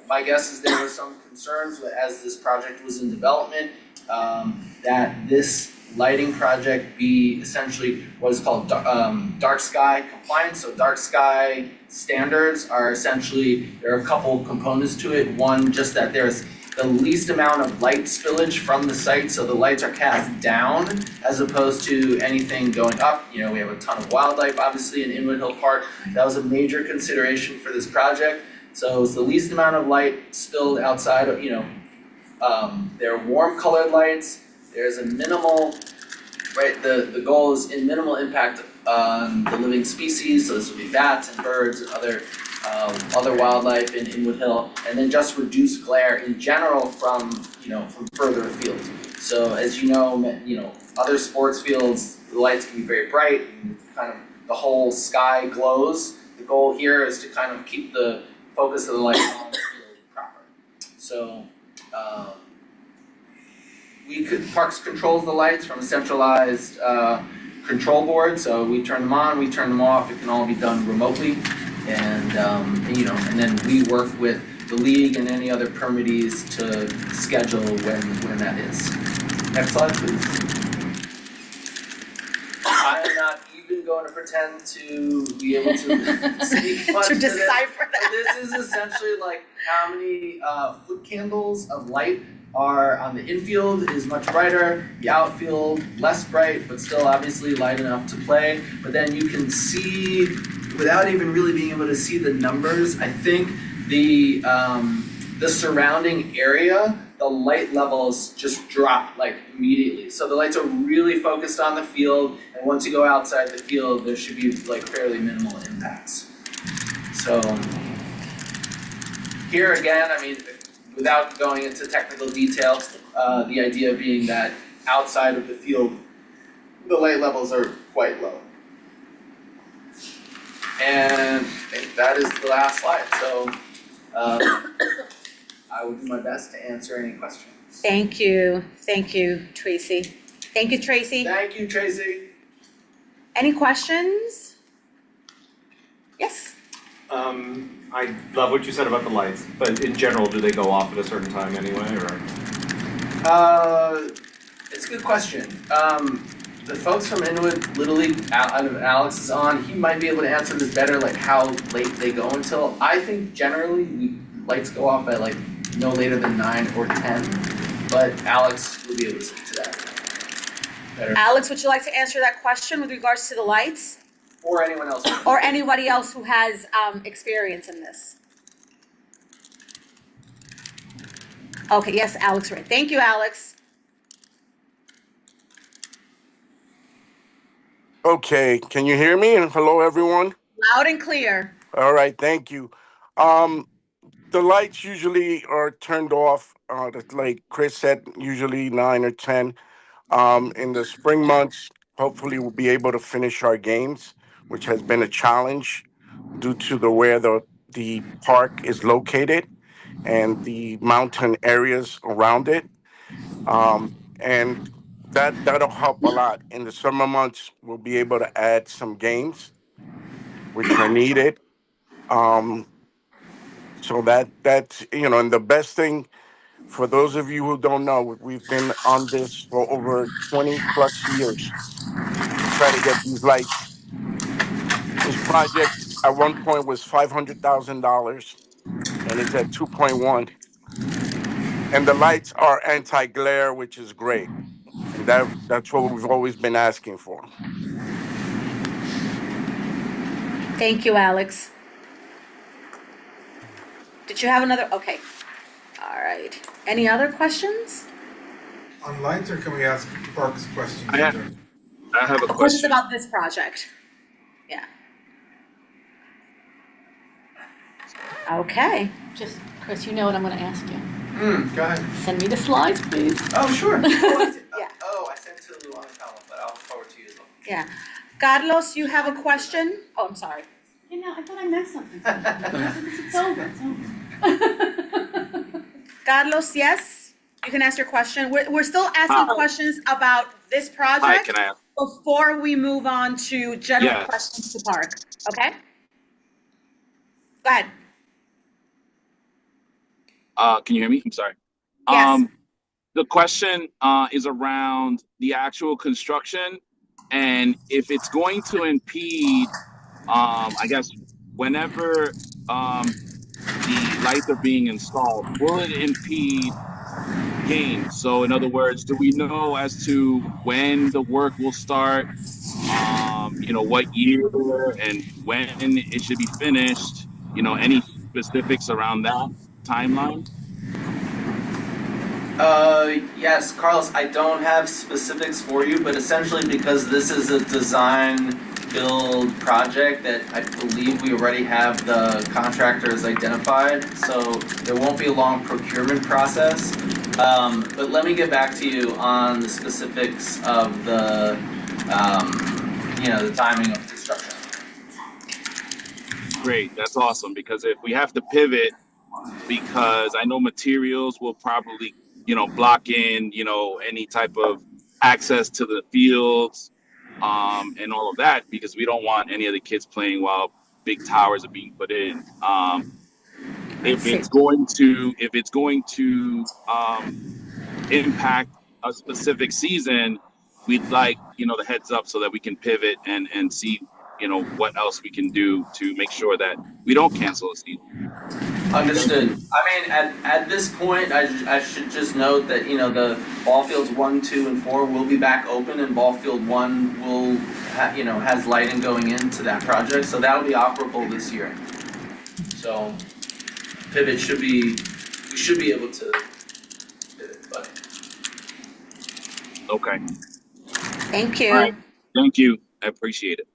my guess is there were some concerns as this project was in development that this lighting project be essentially what is called dark sky compliance. So dark sky standards are essentially, there are a couple components to it. One, just that there's the least amount of light spillage from the site, so the lights are cast down as opposed to anything going up. We have a ton of wildlife obviously in Inwood Hill Park. That was a major consideration for this project. So it's the least amount of light spilled outside of, they're warm colored lights. There's a minimal, the goal is in minimal impact on the living species, so this would be bats and birds and other wildlife in Inwood Hill, and then just reduce glare in general from further afield. So as other sports fields, the lights can be very bright and kind of the whole sky glows. The goal here is to kind of keep the focus of the light on the field proper. So Parks controls the lights from a centralized control board, so we turn them on, we turn them off, it can all be done remotely. And then we work with the league and any other permittees to schedule when that is. Next slide, please. I am not even going to pretend to be able to speak much to decipher that. This is essentially like how many foot candles of light are on the infield is much brighter, the outfield less bright, but still obviously light enough to play. But then you can see, without even really being able to see the numbers, I think the surrounding area, the light levels just drop like immediately. So the lights are really focused on the field, and once you go outside the field, there should be like fairly minimal impacts. So here again, without going into technical details, the idea being that outside of the field, the light levels are quite low. And I think that is the last slide, so I will do my best to answer any questions. Thank you, Tracy. Thank you, Tracy. Thank you, Tracy. Any questions? Yes? I love what you said about the lights, but in general, do they go off at a certain time anyway, or? It's a good question. The folks from Inwood Little League, Alex is on, he might be able to answer this better, like how late they go until. I think generally lights go off at like no later than 9 or 10, but Alex will be able to speak to that better. Alex, would you like to answer that question with regards to the lights? Or anyone else. Or anybody else who has experience in this? Okay, yes, Alex, right. Thank you, Alex. Okay, can you hear me? And hello, everyone. Loud and clear. All right, thank you. The lights usually are turned off, like Chris said, usually 9 or 10. In the spring months, hopefully we'll be able to finish our games, which has been a challenge due to where the park is located and the mountain areas around it. And that'll help a lot. In the summer months, we'll be able to add some games, which are needed. So that's and the best thing for those of you who don't know, we've been on this for over 20 plus years to try to get these lights. This project at one point was $500,000 and it's at 2.1. And the lights are anti-glare, which is great. And that's what we've always been asking for. Thank you, Alex. Did you have another? Okay. All right. Any other questions? On lights, or can we ask Parks questions? I have a Questions question. about this project? Yeah. Okay. Just, Chris, you know what I'm gonna ask you. Go ahead. Send me the slides, please. Oh, sure. Yeah. I sent to Luana Talent, but I'll forward to you as well. Yeah. Carlos, you have a question? Oh, I'm sorry. You know, I thought I meant something. It's over, it's over. Carlos, yes? You can ask your question. We're still asking questions about this Hi, project can I ask? before we move on to general Yes. questions to Park. Okay? Go ahead. Can you hear me? I'm sorry. Yes. The question is around the actual construction and if it's going to impede, I guess, whenever the lights are being installed, will it impede games? So in other words, do we know as to when the work will start, what year and when it should be finished, any specifics around that timeline? Yes, Carlos, I don't have specifics for you, but essentially because this is a design build project that I believe we already have the contractors identified, so there won't be a long procurement process. But let me get back to you on the specifics of the timing of construction. Great, that's awesome, because if we have to pivot, because I know materials will probably, block in, any type of access to the fields, and all of that, because we don't want any of the kids playing while big towers are being put in. If it's going to impact a specific season, we'd like, the heads up so that we can pivot and see, what else we can do to make sure that we don't cancel a season. Understood. I mean, at this point, I should just note that, the ball fields 1, 2, and 4 will be back open, and ball field 1 will, has lighting going into that project, so that'll be operable this year. So, we should be able to pivot, but. Okay. Thank you. All right. Thank you. I appreciate it.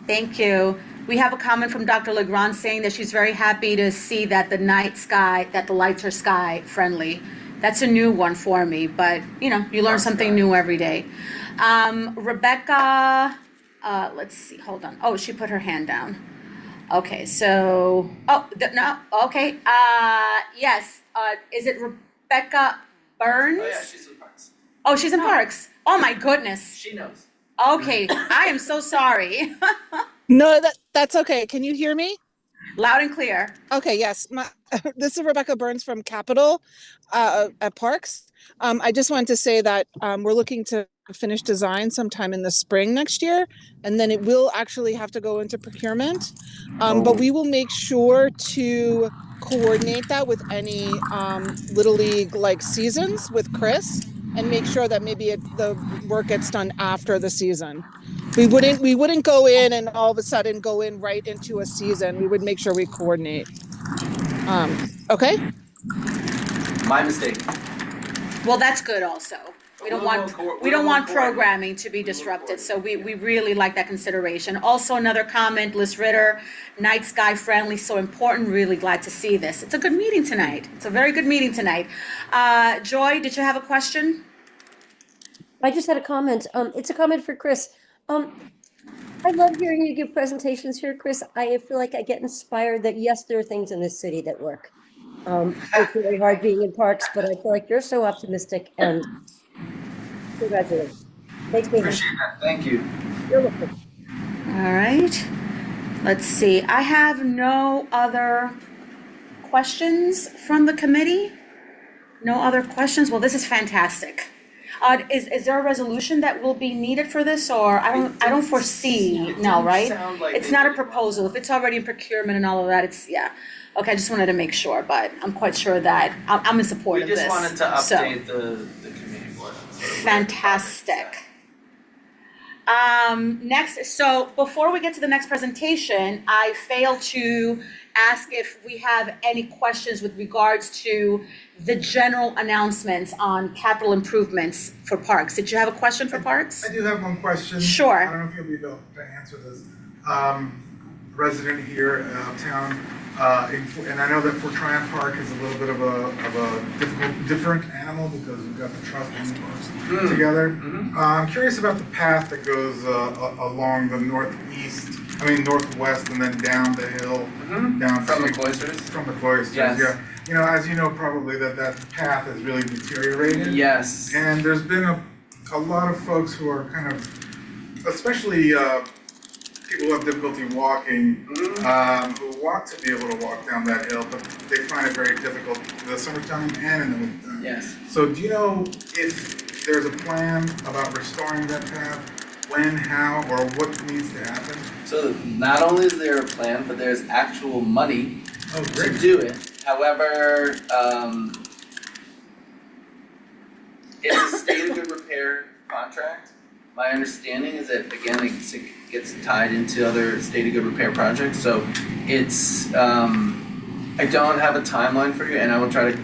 Thank you. We have a comment from Dr. Legrand saying that she's very happy to see that the lights are sky friendly. That's a new one for me, but you learn something new every day. Rebecca, let's see, hold on. Oh, she put her hand down. Okay, so, no, okay. Yes, is it Rebecca Burns? Oh, yeah, she's in Parks. Oh, she's in Parks. Oh, my goodness. She knows. Okay, I am so sorry. No, that's okay. Can you hear me? Loud and clear. Okay, yes. This is Rebecca Burns from Capital at Parks. I just wanted to say that we're looking to finish design sometime in the spring next year, and then it will actually have to go into procurement. But we will make sure to coordinate that with any Little League seasons with Chris, and make sure that maybe the work gets done after the season. We wouldn't go in and all of a sudden go in right into a season. We would make sure we coordinate. Okay? My mistake. Well, that's good also. We don't want programming to be disrupted, so we really like that consideration. Also, another comment, Liz Ritter, night sky friendly, so important, really glad to see this. It's a good meeting tonight. It's a very good meeting tonight. Joy, did you have a question? I just had a comment. It's a comment for Chris. I love hearing you give presentations here, Chris. I feel like I get inspired that yes, there are things in this city that work. It's really hard being in parks, but I feel like you're so optimistic and congratulations. Makes me happy. Appreciate that, thank you. You're welcome. All right, let's see. I have no other questions from the committee. No other questions? Well, this is fantastic. Is there a resolution that will be needed for this, or I don't foresee, no, right? Sound like It's they not a did. proposal. If it's already in procurement and all of that, it's, yeah. Okay, I just wanted to make sure, but I'm quite sure that I'm in support We of this. just wanted to So, update the committee board. fantastic. Next, so before we get to the next presentation, I failed to ask if we have any questions with regards to the general announcements on capital improvements for parks. Did you have a question for parks? I do have one question. Sure. I don't know if you'll be able to answer this. Resident here uptown, and I know that Fort Tryon Park is a little bit of a different animal because we've got the trust and together. I'm curious about the path that goes along the northwest, and then down the hill, down From the to- cloisters? From the cloisters, Yes. yeah. You know, as you know, probably that path has really deteriorated. Yes. And there's been a lot of folks who are kind of, especially people who have difficulty walking, who want to be able to walk down that hill, but they find it very difficult in the summertime and in the wintertime. Yes. So do you know if there's a plan about restoring that path? When, how, or what needs to happen? So not only is there a plan, but there's actual money Oh, to great. do it. However, it's a state of good repair contract. My understanding is that, again, it gets tied into other state of good repair projects, so it's, I don't have a timeline for you, and I will try to,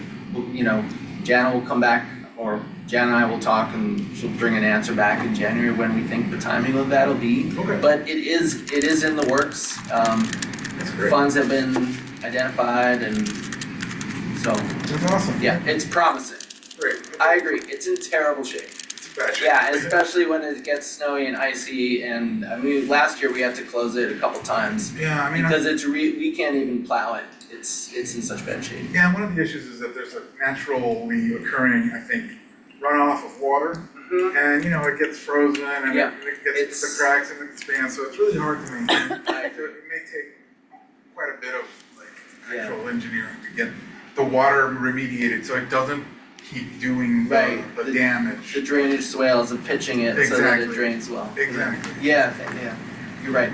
Jana will come back, or Jana and I will talk, and she'll bring an answer back in January when we think the timing of that'll be. Okay. But it is in the works, That's great. funds have been identified, and so, That's awesome. yeah, it's promising. Great. I agree, it's in terrible shape. It's a bad shape. Yeah, especially when it gets snowy and icy, and I mean, last year we had to close it a couple times Yeah, I mean, because we can't even plow it. It's in such bad shape. yeah, one of the issues is that there's a naturally occurring, I think, runoff of water. And, it gets frozen and Yeah, it gets it's- the cracks and it expands, so it's really hard to maintain. So I agree. it may take quite a bit of Yeah. actual engineering to get the water remediated so it doesn't keep doing Right. the damage. The drainage swales and pitching it so that it Exactly. drains well. Exactly. Yeah, you're right.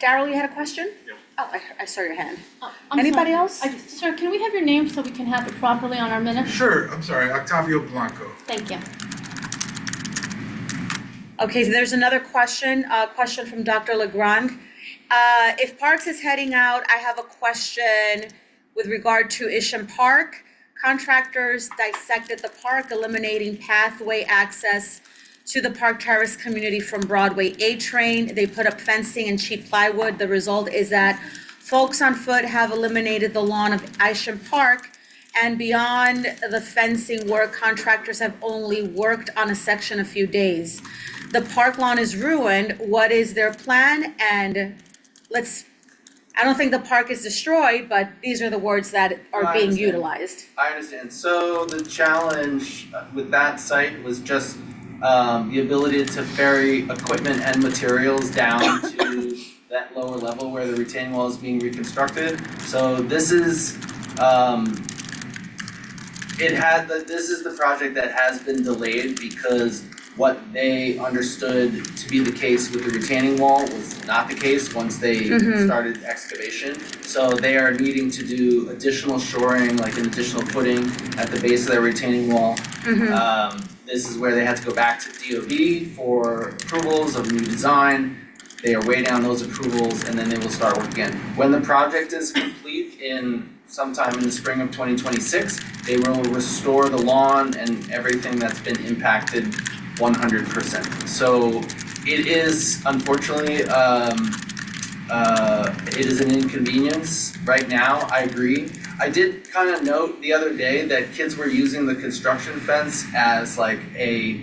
Daryl, you had a question? Yep. Oh, I saw your hand. I'm Anybody sorry. else? Sir, can we have your name so we can have it properly on our minutes? Sure, I'm sorry, Octavio Blanco. Thank you. Okay, so there's another question, question from Dr. Legrand. If Parks is heading out, I have a question with regard to Isham Park. Contractors dissected the park, eliminating pathway access to the Park Terrace community from Broadway A train. They put up fencing and cheap plywood. The result is that folks on foot have eliminated the lawn of Isham Park. And beyond the fencing work, contractors have only worked on a section a few days. The park lawn is ruined. What is their plan? And I don't think the park is destroyed, but these are the words that are I being understand. utilized. I understand. So the challenge with that site was just the ability to ferry equipment and materials down to that lower level where the retaining wall is being reconstructed. So this is this is the project that has been delayed because what they understood to be the case with the retaining wall was not the case once they started excavation. So they are needing to do additional shoring, like an additional footing at the base of their retaining wall. This is where they had to go back to DOB for approvals of new design. They are waiting on those approvals and then they will start work again. When the project is complete in sometime in the spring of 2026, they will restore the lawn and everything that's been impacted 100%. So it is unfortunately, it is an inconvenience right now, I agree. I did kind of note the other day that kids were using the construction fence as like a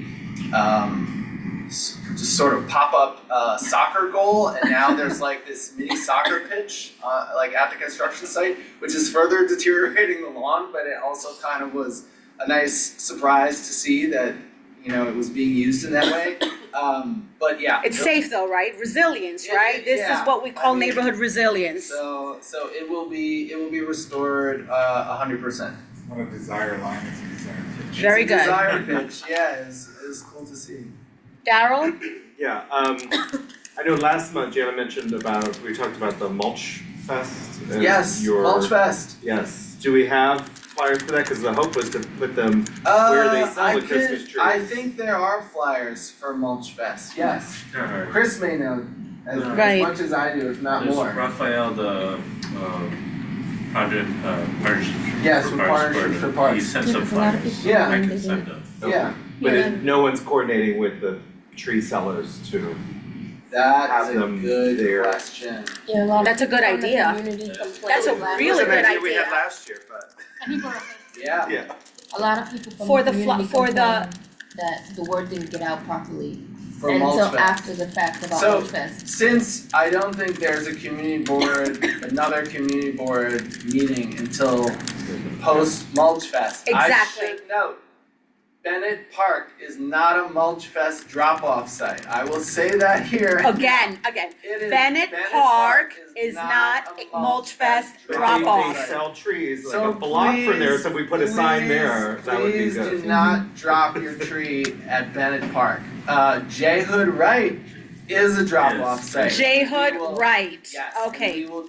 just sort of pop-up soccer goal, and now there's like this mini soccer pitch like at the construction site, which is further deteriorating the lawn, but it also kind of was a nice surprise to see that, you know, it was being used in that way. But yeah. It's safe though, right? Resilience, Yeah, right? This is yeah. what we call I mean, neighborhood resilience. So it will be restored 100%. Not a desire line, it's a desire pitch. Very It's a good. desire pitch, yeah, is cool to see. Daryl? Yeah, I know last month Jana mentioned we talked about the Mulch Fest. And Yes, Mulch Fest. Yes, do we have flyers for that? Cause the hope was to put them where they sell the Christmas trees. I think there are flyers for Mulch Fest, yes. Chris may know as Right. much as I do, if not There's more. Raphael, the project partnership. Yes, for with Parks Partnership Board. for Parks. He sent some Because a lot of flyers. people Yeah. I can send them. Yeah, But no one's coordinating with the tree sellers to that have is a them good there. question. Yeah, a lot of That's a good people in the idea. community That's complain That's a about- really good we had idea. last year, but. And he brought up Yeah. Yeah. A lot of people from For the the community for the complain that the word didn't get out properly For Mulch until Fest. after the fact about So- Mulch Fest. Since I don't think there's a community board, another community board meeting until post Mulch Fest. Exactly. I should note, Bennett Park is not a Mulch Fest drop-off site. I will say that here. Again, It is- Bennett Park is not a Mulch Fest But drop-off. they sell trees like So a block from there, please- so if we put a sign there, that would be Please good. do not drop your tree at Bennett Park. J Hood Wright is a drop-off site. J Hood, We will- right, Yes, okay. we will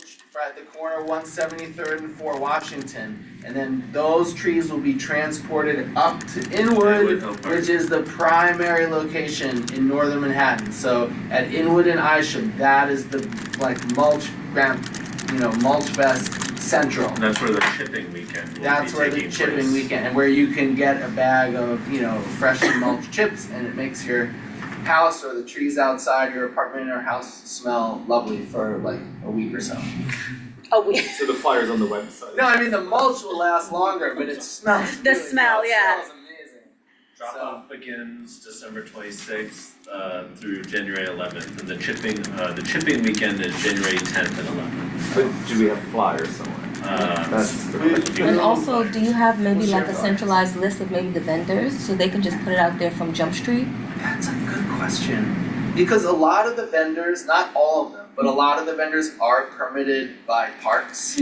at the corner of 173rd and 4 Washington, and then those trees will be transported up to Inwood, which is the primary location in northern Manhattan. So at Inwood and Isham, that is the like mulch fest central. And that's where the chipping weekend will be taking place. That's where the chipping weekend, and where you can get a bag of, freshly mulched chips, and it makes your house or the trees outside your apartment or house smell lovely for like a week or so. Oh, we, So the flyer's on the website. No, I mean the mulch will last longer, but it smells The really smell, well. It yeah. smells amazing. Drop off begins December 26th through January 11th, and the chipping weekend is January 10th and 11th. But do we have flyers somewhere? That's the question. And also, do you have maybe We'll like share a those. centralized list of maybe the vendors, so they can just put it out there from Jump Street? That's a good question. Because a lot of the vendors, not all of them, but a lot of the vendors are permitted by parks.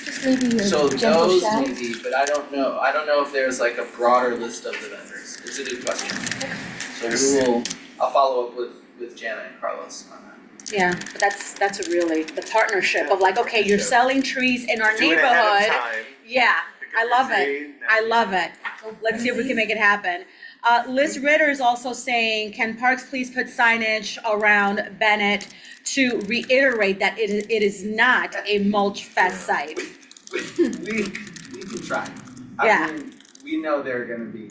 Just maybe a So gentle those shout? maybe, but I don't know. I don't know if there's like a broader list of the vendors. It's a good question. So I'll follow up with Jana and Carlos on that. yeah, but that's a really, the partnership of like, okay, you're selling trees in our Do it ahead of neighborhood. time. Yeah, Pick up I your love it. tree, now I you love know. it. Let's see if we can make it happen. Liz Ritter is also saying, can parks please put signage around Bennett to reiterate that it is not a mulch fest site? We can try. Yeah. I mean, we know they're gonna be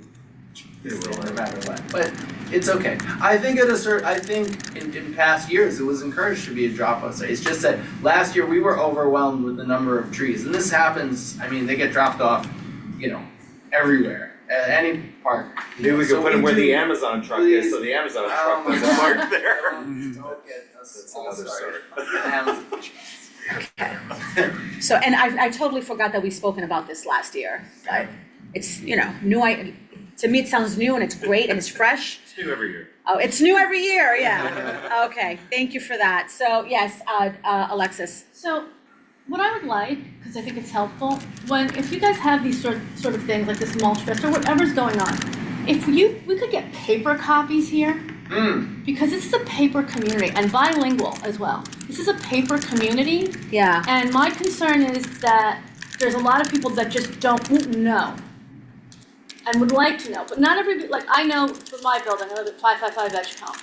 no matter what, but it's okay. I think in past years, it was encouraged to be a drop-off site. It's just that last year we were overwhelmed with the number of trees, and this happens, I mean, they get dropped off, everywhere, at any park. Maybe we could So put them where do- the Amazon truck is, so the Amazon truck Oh my doesn't God. park there. Don't get us That's all another started. story. Amazon. So, and I totally forgot that we've spoken about this last year. It's, to me, it sounds new and it's great and it's fresh. It's new every year. Oh, it's new every year, yeah. Okay, thank you for that. So, yes, Alexis. So, what I would like, because I think it's helpful, if you guys have these sort of things like this mulch fest or whatever's going on, if we could get paper copies here, because this is a paper community and bilingual as well. This is a paper community, Yeah. and my concern is that there's a lot of people that just won't know and would like to know, but not everybody. Like I know for my building, I live at 555 Edgecombe.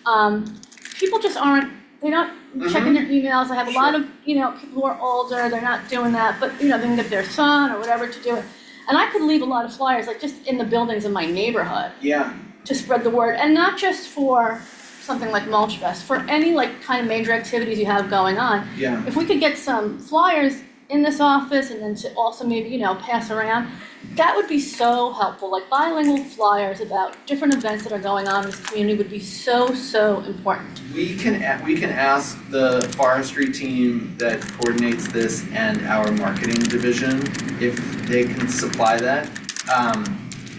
People just aren't, they're not checking their emails. I have a lot of, people who are older, they're not doing that, but, they can get their son or whatever to do it. And I could leave a lot of flyers, like just in the buildings in my neighborhood, Yeah, to spread the word, and not just for something like Mulch Fest, for any like kind of major activities you have going on. yeah. If we could get some flyers in this office and then to also maybe, pass around, that would be so helpful. Like bilingual flyers about different events that are going on in this community would be so, so important. We can ask the forestry team that coordinates this and our marketing division if they can supply that.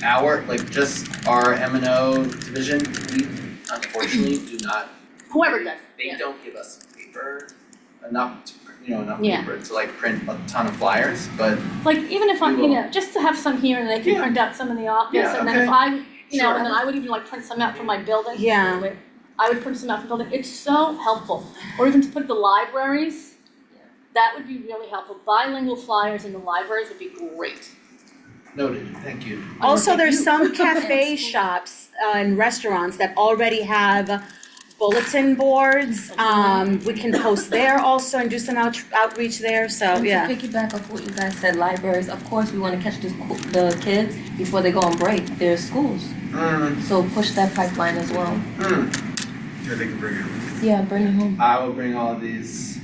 Our M&O division, we unfortunately do not. Whoever does, They don't give us paper enough to, enough Yeah. paper to like print a ton of flyers, but Like even if I'm, We will. just to have some here and they can Yeah. print out some in the office, Yeah, and then okay. if I, Sure. and then I would even like print some out from my building. Yeah. I would print some out from the building. It's so helpful. Or even to put the libraries. That would be really helpful. Bilingual flyers in the libraries would be great. noted, thank you. Also, there's some cafe shops and restaurants that already have bulletin boards. We can post there also and do some outreach there, so And yeah. to piggyback off what you guys said, libraries, of course, we want to catch the kids before they go on break. There's schools, so push that pipeline as well. Yeah, they can bring it. Yeah, bring it home. I will bring all of these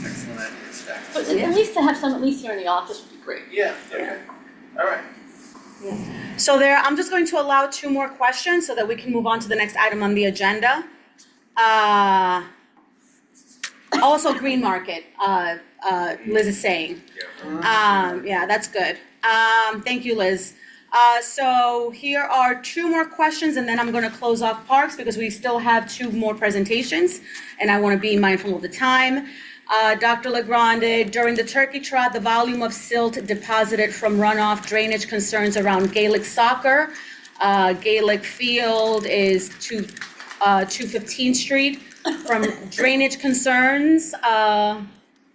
excellent ideas back. But at least to have some at least here in the office would be great. Yeah, okay, alright. So I'm just going to allow 2 more questions so that we can move on to the next item on the agenda. Also Green Market, Liz is saying. Yeah, that's good. Thank you, Liz. So here are 2 more questions and then I'm gonna close off parks because we still have 2 more presentations and I wanna be mindful of the time. Dr. LaGrande, during the turkey trot, the volume of silt deposited from runoff drainage concerns around Gaelic soccer. Gaelic Field is 215th Street. From drainage concerns,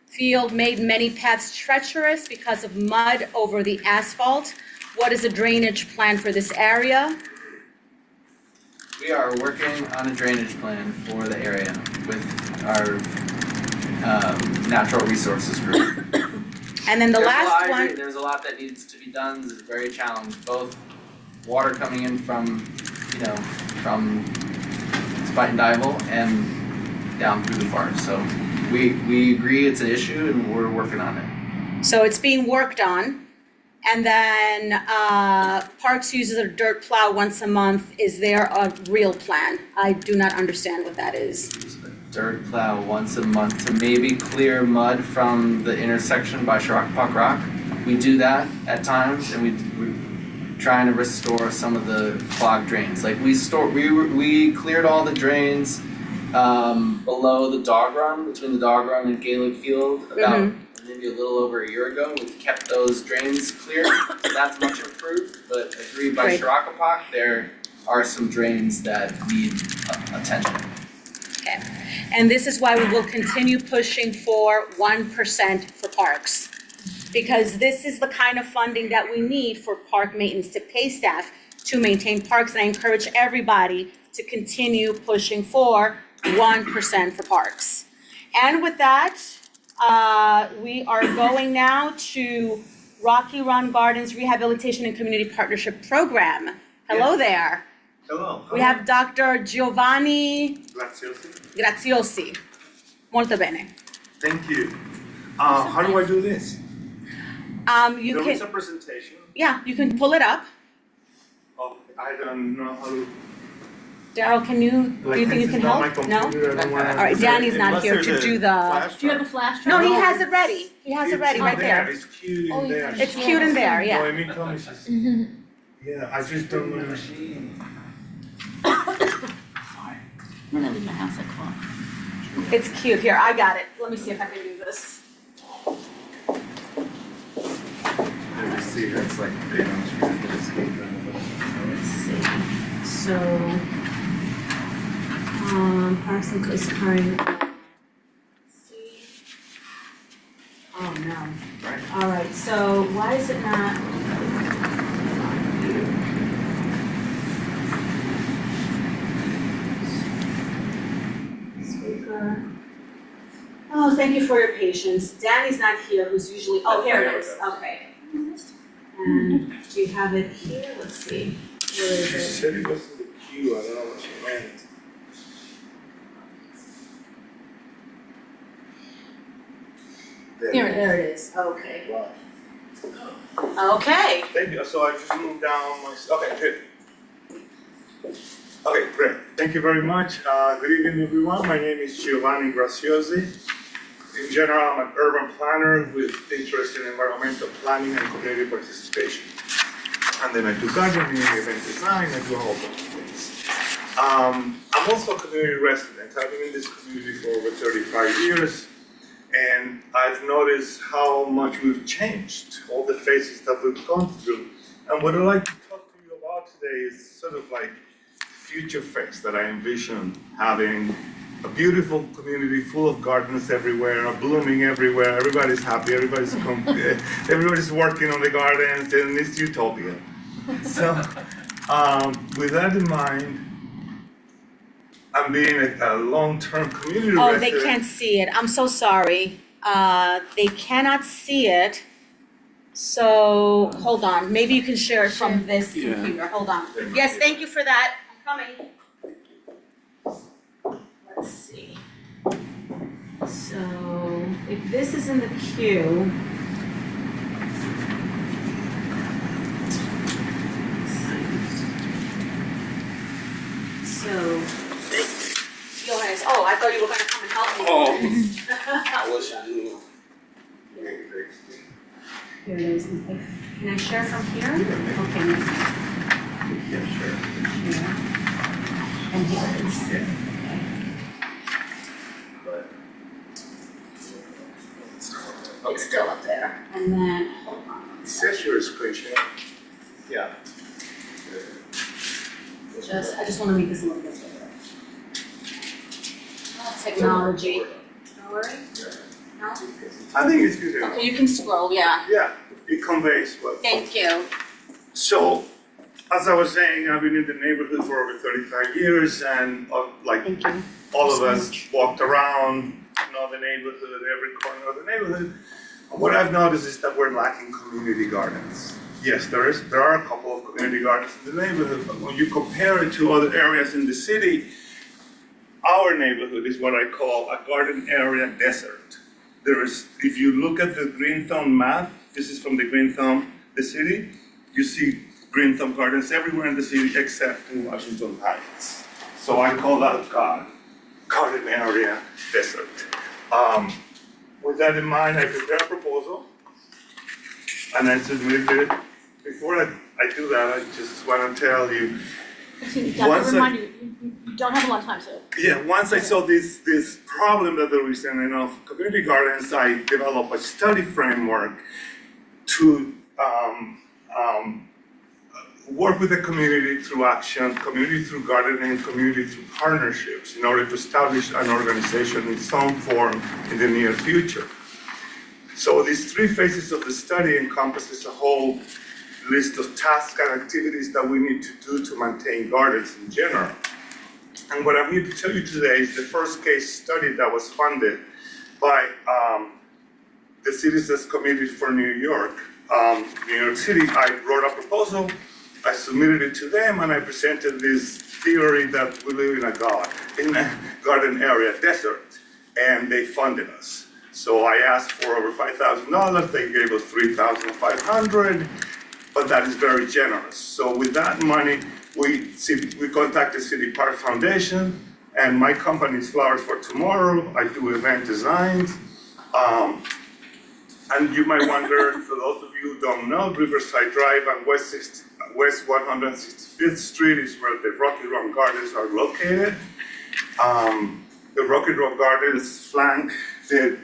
Field made many paths treacherous because of mud over the asphalt. What is the drainage plan for this area? We are working on a drainage plan for the area with our natural resources group. And then the last one. There's a lot that needs to be done, it's very challenged, both water coming in from Spite and Dival and down through the forest, so we agree it's an issue and we're working on it. So it's being worked on. And then Parks uses a dirt plow once a month. Is there a real plan? I do not understand what that is. Dirt plow once a month to maybe clear mud from the intersection by Shirakapak Rock. We do that at times and we're trying to restore some of the clogged drains. Like we cleared all the drains below the dog run, between the dog run and Gaelic Field about maybe a little over a year ago. We've kept those drains clear, so that's much improved, but agreed by Great. Shirakapak, there are some drains that need attention. Okay. And this is why we will continue pushing for 1% for parks. Because this is the kind of funding that we need for park maintenance to pay staff to maintain parks. And I encourage everybody to continue pushing for 1% for parks. And with that, we are going now to Rocky Run Gardens Rehabilitation and Community Partnership Program. Hello there. Hello. We have Dr. Giovanni Graziosi. Graziosi. Molto bene. Thank you. How do I do this? You There is a can, presentation. yeah, you can pull it up. Oh, I don't know how to. Daryl, do you think you can help? No? All right, Danny's not here to do the, Do you have a flash no, drive? he has it ready. He has it ready right there. It's cute Oh, in you there. can It's cute in there, Oh, yeah. I mean, Tommy says. Yeah, I just don't know. I'm gonna leave my house at clock. It's cute. Here, I got it. Let me see if I can do this. Let me see, that's like big on screen. Let's see. So, Parks and Coast Current. Let's see. Oh, no. Right. All right, so why is it not? thank you for your patience. Danny's not here, who's usually, oh, here it is, okay. And do you have it here? Let's see. Where is She it? said it was in the queue, I don't know what she meant. There it is, okay. Okay. Thank you, so I just moved down my, okay, good. Okay, great, thank you very much. Good evening, everyone. My name is Giovanni Graziosi. In general, I'm an urban planner with interest in environmental planning and community participation. And then I do gardening, event design, I do all those things. I'm also a community resident. I've been in this community for over 35 years. And I've noticed how much we've changed, all the phases that we've gone through. And what I'd like to talk to you about today is sort of like the future phase that I envision having a beautiful community full of gardens everywhere, blooming everywhere, everybody's happy, everybody's working on the gardens, and it's utopia. So, with that in mind, I'm being a long-term community Oh, resident. they can't see it. I'm so sorry. They cannot see it. So, hold on. Maybe you can share it from this computer. Hold on. Yes, thank you for that. I'm coming. Let's see. So, if this is in the queue. So, Johannes, oh, I thought you were gonna come and help me. I wish I knew. Here it is. Can I share from here? Okay. Yeah, sure. Share. And here it is. Yeah. It's still up there. And then, hold on. It says your screen share. Yeah. I just wanna make this a little bit bigger. Technology. Don't worry. No? I think it's good. Okay, you can scroll, yeah. Yeah, it conveys well. Thank you. So, as I was saying, I've been in the neighborhood for over 35 years, and like all of us walked around, know the neighborhood, every corner of the neighborhood. And what I've noticed is that we're lacking community gardens. Yes, there are a couple of community gardens in the neighborhood, but when you compare it to other areas in the city, our neighborhood is what I call a garden area desert. If you look at the Green Thumb map, this is from the Green Thumb, the city, you see Green Thumb gardens everywhere in the city except in Washington Heights. So I call that garden area desert. With that in mind, I prepared a proposal and I submitted it. Before I do that, I just want to tell you. Remind you, you don't have a lot of time, so. Yeah, once I saw this problem that there isn't enough community gardens, I developed a study framework to work with the community through action, community through gardening, community through partnerships in order to establish an organization in some form in the near future. So these three phases of the study encompasses a whole list of tasks and activities that we need to do to maintain gardens in general. And what I'm here to tell you today is the first case study that was funded by the Citizens Committee for New York. New York City, I wrote a proposal, I submitted it to them, and I presented this theory that we live in a garden area desert, and they funded us. So I asked for over $5,000, they gave us $3,500, but that is very generous. So with that money, we contacted City Park Foundation, and my company is Flowers for Tomorrow. I do event designs. And you might wonder, for those of you who don't know, Riverside Drive and West 165th Street is where the Rocky Run Gardens are located. The Rocky Run Gardens flank the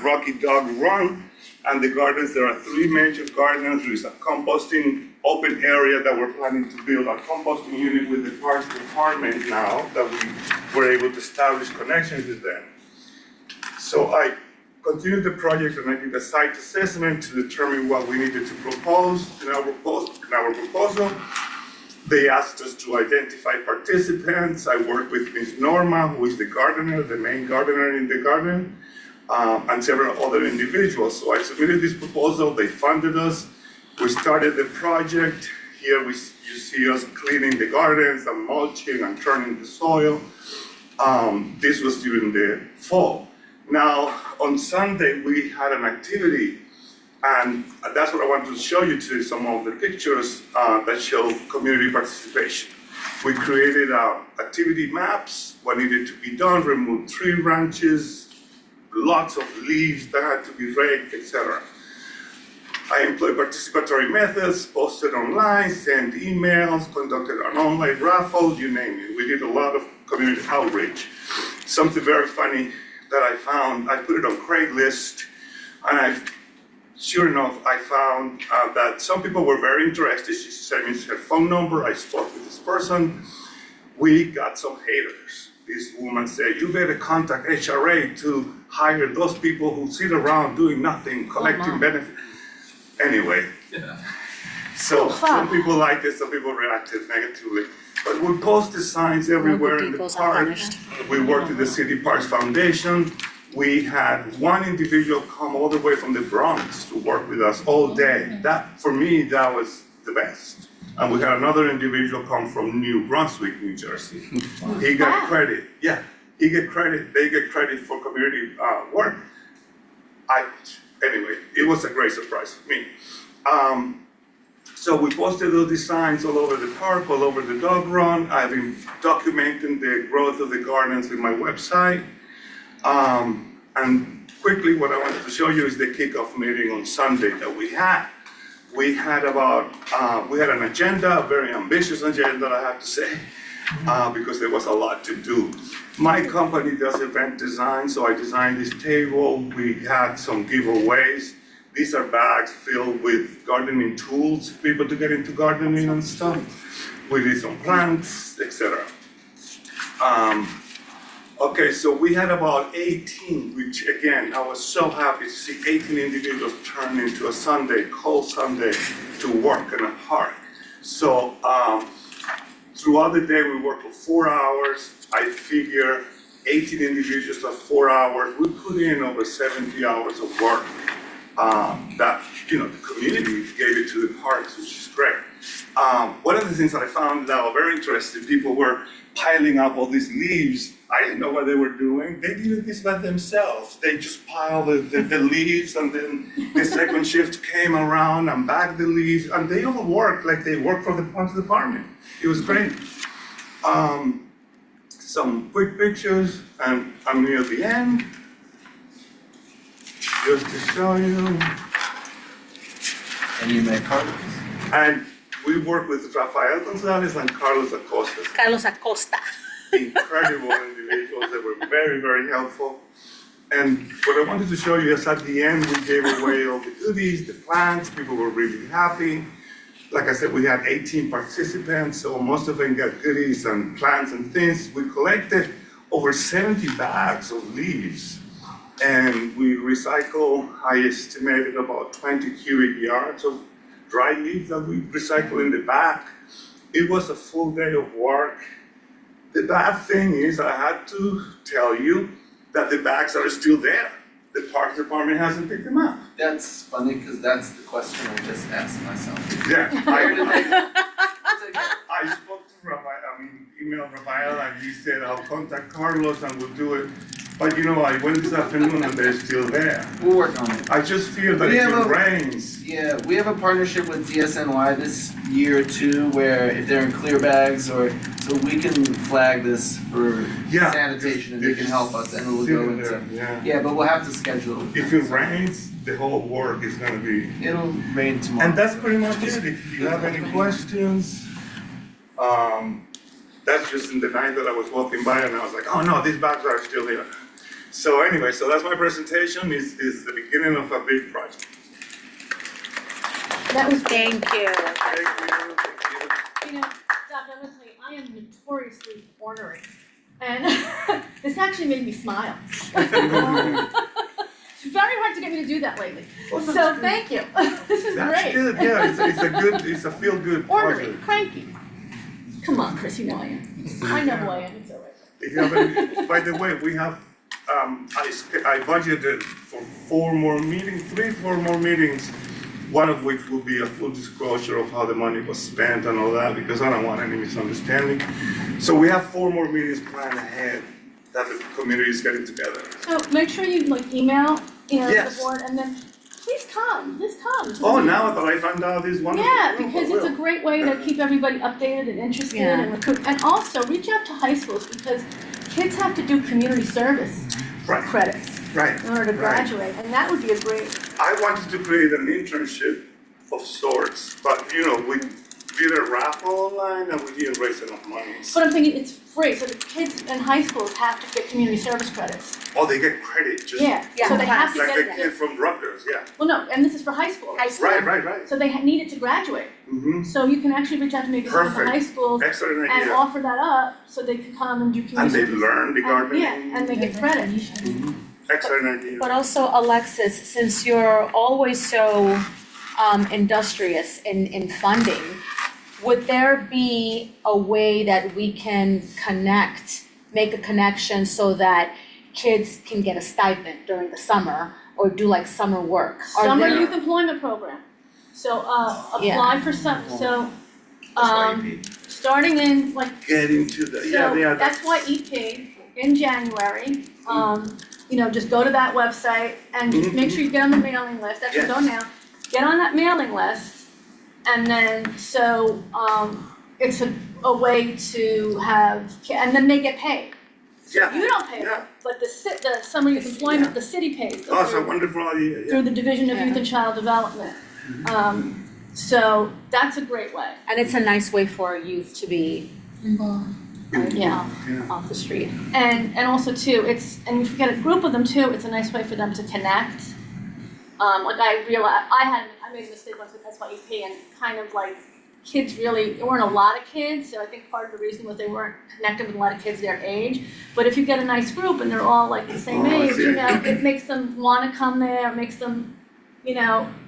Rocky Dog Run, and the gardens, there are three major gardens. There is a composting open area that we're planning to build a composting unit with the Parks Department now that we were able to establish connections with them. So I continued the project and I did a site assessment to determine what we needed to propose in our proposal. They asked us to identify participants. I worked with Ms. Norma, who is the gardener, the main gardener in the garden. and several other individuals. So I submitted this proposal, they funded us, we started the project. Here you see us cleaning the gardens and mulching and turning the soil. This was during the fall. Now, on Sunday, we had an activity, and that's what I wanted to show you today, some of the pictures that show community participation. We created activity maps, what needed to be done, removed tree branches, lots of leaves that had to be raked, etc. I employed participatory methods, posted online, sent emails, conducted an online raffle, you name it. We did a lot of community outreach. Something very funny that I found, I put it on Craigslist, and sure enough, I found that some people were very interested. She sent me her phone number, I spoke with this person. We got some haters. This woman said, you better contact HRA to hire those people who sit around doing nothing, collecting benefits. Anyway, so some people liked it, some people reacted negatively. But we posted signs everywhere in the park. We worked with the City Parks Foundation. We had one individual come all the way from the Bronx to work with us all day. That, for me, that was the best. And we had another individual come from New Brunswick, New Jersey. He got credit. Yeah, he get credit. They get credit for community work. Anyway, it was a great surprise for me. So we posted those signs all over the park, all over the dog run. I've been documenting the growth of the gardens in my website. And quickly, what I wanted to show you is the kickoff meeting on Sunday that we had. We had an agenda, a very ambitious agenda, I have to say, because there was a lot to do. My company does event design, so I designed this table. We had some giveaways. These are bags filled with gardening tools for people to get into gardening and stuff. We did some plants, etc. Okay, so we had about 18, which again, I was so happy to see 18 individuals turn into a Sunday, cold Sunday, to work in a park. So throughout the day, we worked for 4 hours. I figure 18 individuals for 4 hours. We put in over 70 hours of work. That, the community gave it to the parks, which is great. One of the things that I found that were very interesting, people were piling up all these leaves. I didn't know what they were doing. They did this by themselves. They just piled the leaves, and then the second shift came around and bagged the leaves, and they all worked like they worked for the parks department. It was great. Some quick pictures, and I'm near the end. Just to show you. And you make cards? And we work with Rafael Gonzalez and Carlos Acosta. Carlos Acosta. Incredible individuals. They were very, very helpful. And what I wanted to show you is at the end, we gave away all the goodies, the plants. People were really happy. Like I said, we had 18 participants, so most of them got goodies and plants and things. We collected over 70 bags of leaves. And we recycle, I estimated about 20 cubic yards of dry leaves that we recycle in the back. It was a full day of work. The bad thing is I had to tell you that the bags are still there. The park department hasn't picked them up. That's funny, because that's the question I just asked myself. Yeah, I spoke to Rafael, emailed Rafael, and he said, I'll contact Carlos and we'll do it. But I went this afternoon and they're still there. We'll work on it. I just feel that if it rains. Yeah, we have a partnership with DSNY this year too, where if they're in clear bags so we can flag this for sanitation and they can help us and we'll go into. Yeah, but we'll have to schedule. If it rains, the whole work is gonna be. It'll rain tomorrow. And that's pretty much it. If you have any questions, that's just in the night that I was walking by and I was like, oh no, these bags are still here. So anyway, that's my presentation. Is the beginning of a big project. That was Thank you. Dr. Leslie, I am notoriously ornery, and this actually made me smile. It's very hard to get me to do that lately. So thank you. This is That's great. good. Yeah, it's a feel good Ornery, project. cranky. Come on, Chris, you know I am. I know who I am. It's all right. By the way, we have I budgeted for 4 more meetings, 4 more meetings, one of which will be a full disclosure of how the money was spent and all that, because I don't want any misunderstanding. So we have 4 more meetings planned ahead that the community is getting together. So make sure you like email, the Yes. board, and then please come to Oh, the now that I found out this wonderful. Yeah, group, I because it's a will. great way to keep everybody updated and interested Yeah. and recruit. And also reach out to high schools because kids have to do community service Right. credits Right. in order to Right. graduate, and that would be a great. I wanted to create an internship of sorts, but we did a raffle online and we didn't raise enough money. But I'm thinking it's free, so the kids in high schools have to get community service credits. Oh, they get credit just. Yeah, so they have to Like get the that. kid from Rutgers, yeah. Well, no, and this is for high school. Right. So they need it to graduate. Mm-hmm. So you can actually reach out to maybe some of the Perfect. high schools Excellent and idea. offer that up so they can come and do And community they service. learn the gardening. Yeah, and they get credit. Excellent idea. But also, Alexis, since you're always so industrious in funding, would there be a way that we can make a connection so that kids can get a stipend during the summer or do like summer work? Summer youth employment program. So apply for starting in like Get into the, So SYEP in January, just go to that website and just make sure you get on the mailing list, actually go now. Get on that mailing list, and then, it's a way to have, and then they get paid. Yeah. You don't pay them, but the summer youth employment, the city pays them Oh, it's a through- wonderful idea, yeah. through the Division of Youth and Child Development. So that's a great way. And it's a nice way for youth to be Yeah. off the street. And also too, and if you get a group of them too, it's a nice way for them to connect. Like I realized, I made a mistake once with SYEP and kind of like kids really, there weren't a lot of kids, so I think part of the reason was they weren't connected with a lot of kids their age. But if you get a nice group and they're all like the same age, it makes them wanna come there, it makes them,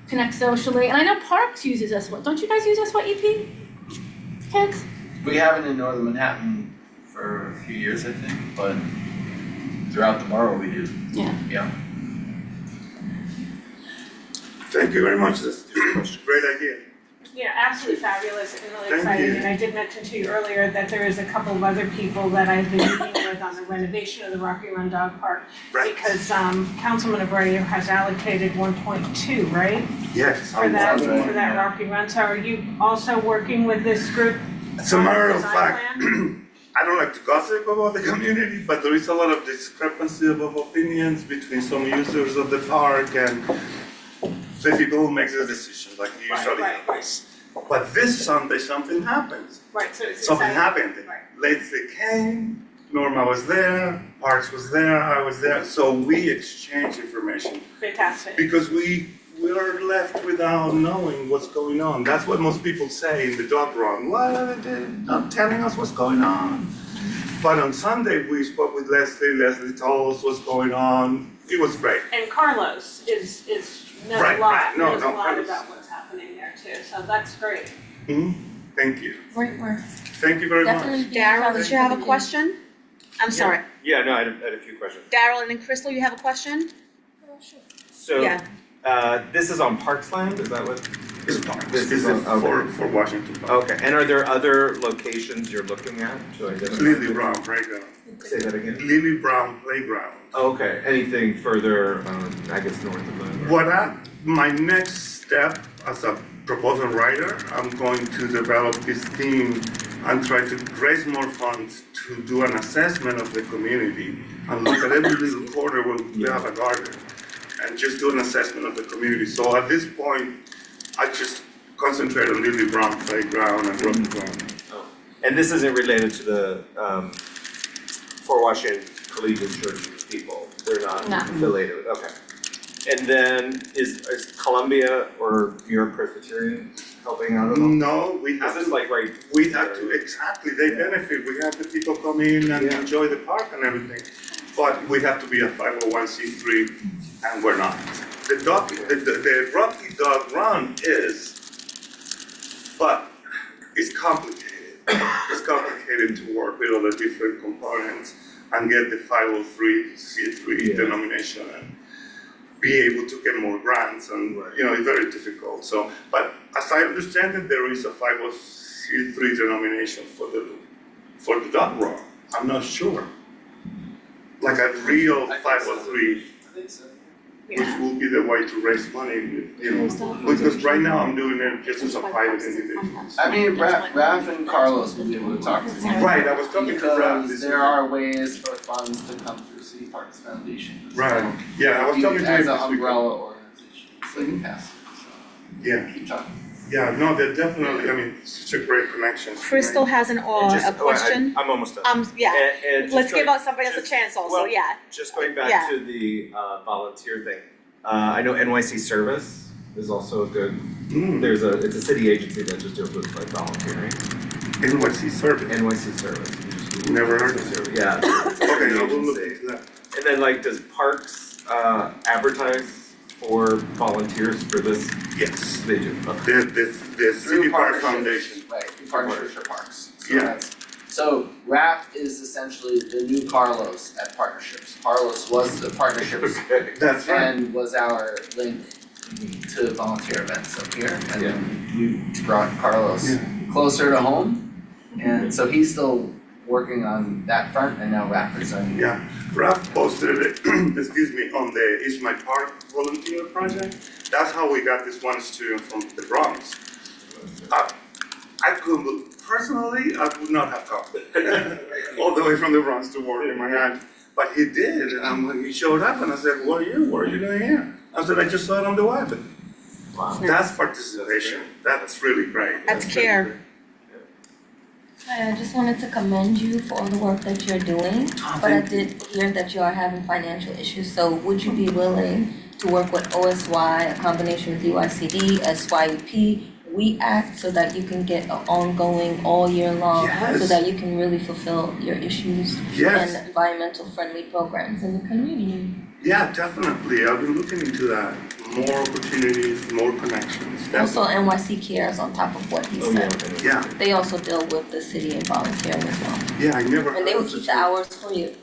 connect socially. And I know Parks uses SYEP, don't you guys use SYEP? Kids? We haven't in Northern Manhattan for a few years, I think, but throughout the borough we do. Yeah. Yeah. Thank you very much, that's a great idea. Yeah, absolutely fabulous and really Thank exciting. you. And I did mention to you earlier that there is a couple of other people that I've been meeting with on the renovation of the Rocky Run Dog Park. Right. Because Councilman Abreu has allocated 1.2, right? Yes. For that Rocky Run. So are you also working with this group? As a matter of Design fact, plan? I don't like to gossip about the community, but there is a lot of discrepancy of opinions between some users of the park and the people who make the decisions, like usually right. happens. But this Sunday, something happens. Right, so it's Something exciting. happened. Right. Lately came, Norma was there, Parks was there, I was there, so we exchanged information. Fantastic. Because we are left without knowing what's going on. That's what most people say in the dog run. Why are they not telling us what's going on? But on Sunday, we spoke with Leslie. Leslie told us what's going on. It was great. And Carlos knows Right, a lot, right. No, knows a lot Carlos. about what's happening there too, so that's great. Thank you. Great work. Thank you very much. Daryl, did you have a question? I'm sorry. Yeah, no, I had a few questions. Daryl and then Crystal, you have a question? So, Yeah. this is on Parks Land, is that what? It's Parks. This This is is on, for Washington Park. okay, and are there other locations you're looking at to identify? Lily Brown Playground. Say that again? Lily Brown Playground. Okay, anything further, I guess north of that? My next step as a proposal writer, I'm going to develop this theme and try to raise more funds to do an assessment of the community and look at every little corner where we have a garden and just do an assessment of the community. So at this point, I just concentrate on Lily Brown Playground and Rocky Run. Oh, and this isn't related to the, Fort Washington Collegiate Church people? They're not No. affiliated with, okay. And then is Columbia or New York Presbyterian helping out at all? No, we have Is this to, like right? we have to, exactly, they benefit. We have the people come in and enjoy the park and everything. But we have to be a 501c3 and we're not. The Rocky Dog Run is, but it's complicated. It's complicated to work with all the different components. and get the 503c3 denomination and be able to get more grants, and it's very difficult. So, but as I understand it, there is a 503c3 denomination for the dog run. I'm not sure. Like a real 503, which will be the way to raise money, because right now I'm doing it just as a private individual. I mean, Raf and Carlos will be able to talk to you. Right, I was talking to Raf. Because there are ways for funds to come through City Parks Foundation. Right, yeah, I was talking to him As an this week. umbrella organization, so you can pass it, so Yeah, keep talking. yeah, no, they're definitely, I mean, such a great connection. Crystal has a question. I'm almost done. Yeah, And just let's give going- out somebody else a just- chance also, well, yeah. Just going back Yeah. to the volunteer thing, I know NYC Service is also a good, it's a city agency that just deals with like volunteering. NYC Service? NYC Service. You just Google Never NYC heard of it. Service. Yeah. it's a Okay, city I will look agency. into that. And then like, does Parks advertise for volunteers for this? Yes. They do, okay. The City Park Foundation. Right, through partnerships for parks. So Yeah. that's- So RAF is essentially the new Carlos at Partnerships. Carlos was the Partnerships That's right. and was our link to volunteer events up here. And Yeah. we brought Carlos closer to home. And so he's still working on that front, and now RAF is on. Yeah, Ralph posted it, excuse me, on the Is My Park volunteer project. That's how we got this one student from the Bronx. I couldn't, personally, I would not have come all the way from the Bronx to work in Manhattan. But he did, and he showed up, and I said, what are you doing here? I said, I just saw it on the web. Wow. That's participation, that's really great. That's really care. great. I just wanted to commend you for all the work that you're doing, but I did hear that you are having financial issues, so would you be willing to work with OSY, a combination with UICD, SYUP, We Act, so that you can get an ongoing all year long, so Yes. that you can really fulfill your issues Yes. and environmental friendly programs in the community? Yeah, definitely, I've been looking into that, more opportunities, more connections. Also, NYC Cares on top of what he Oh, said. Yeah, They also deal with the city and volunteering as well. yeah, I never And they heard will of keep this. the hours for you.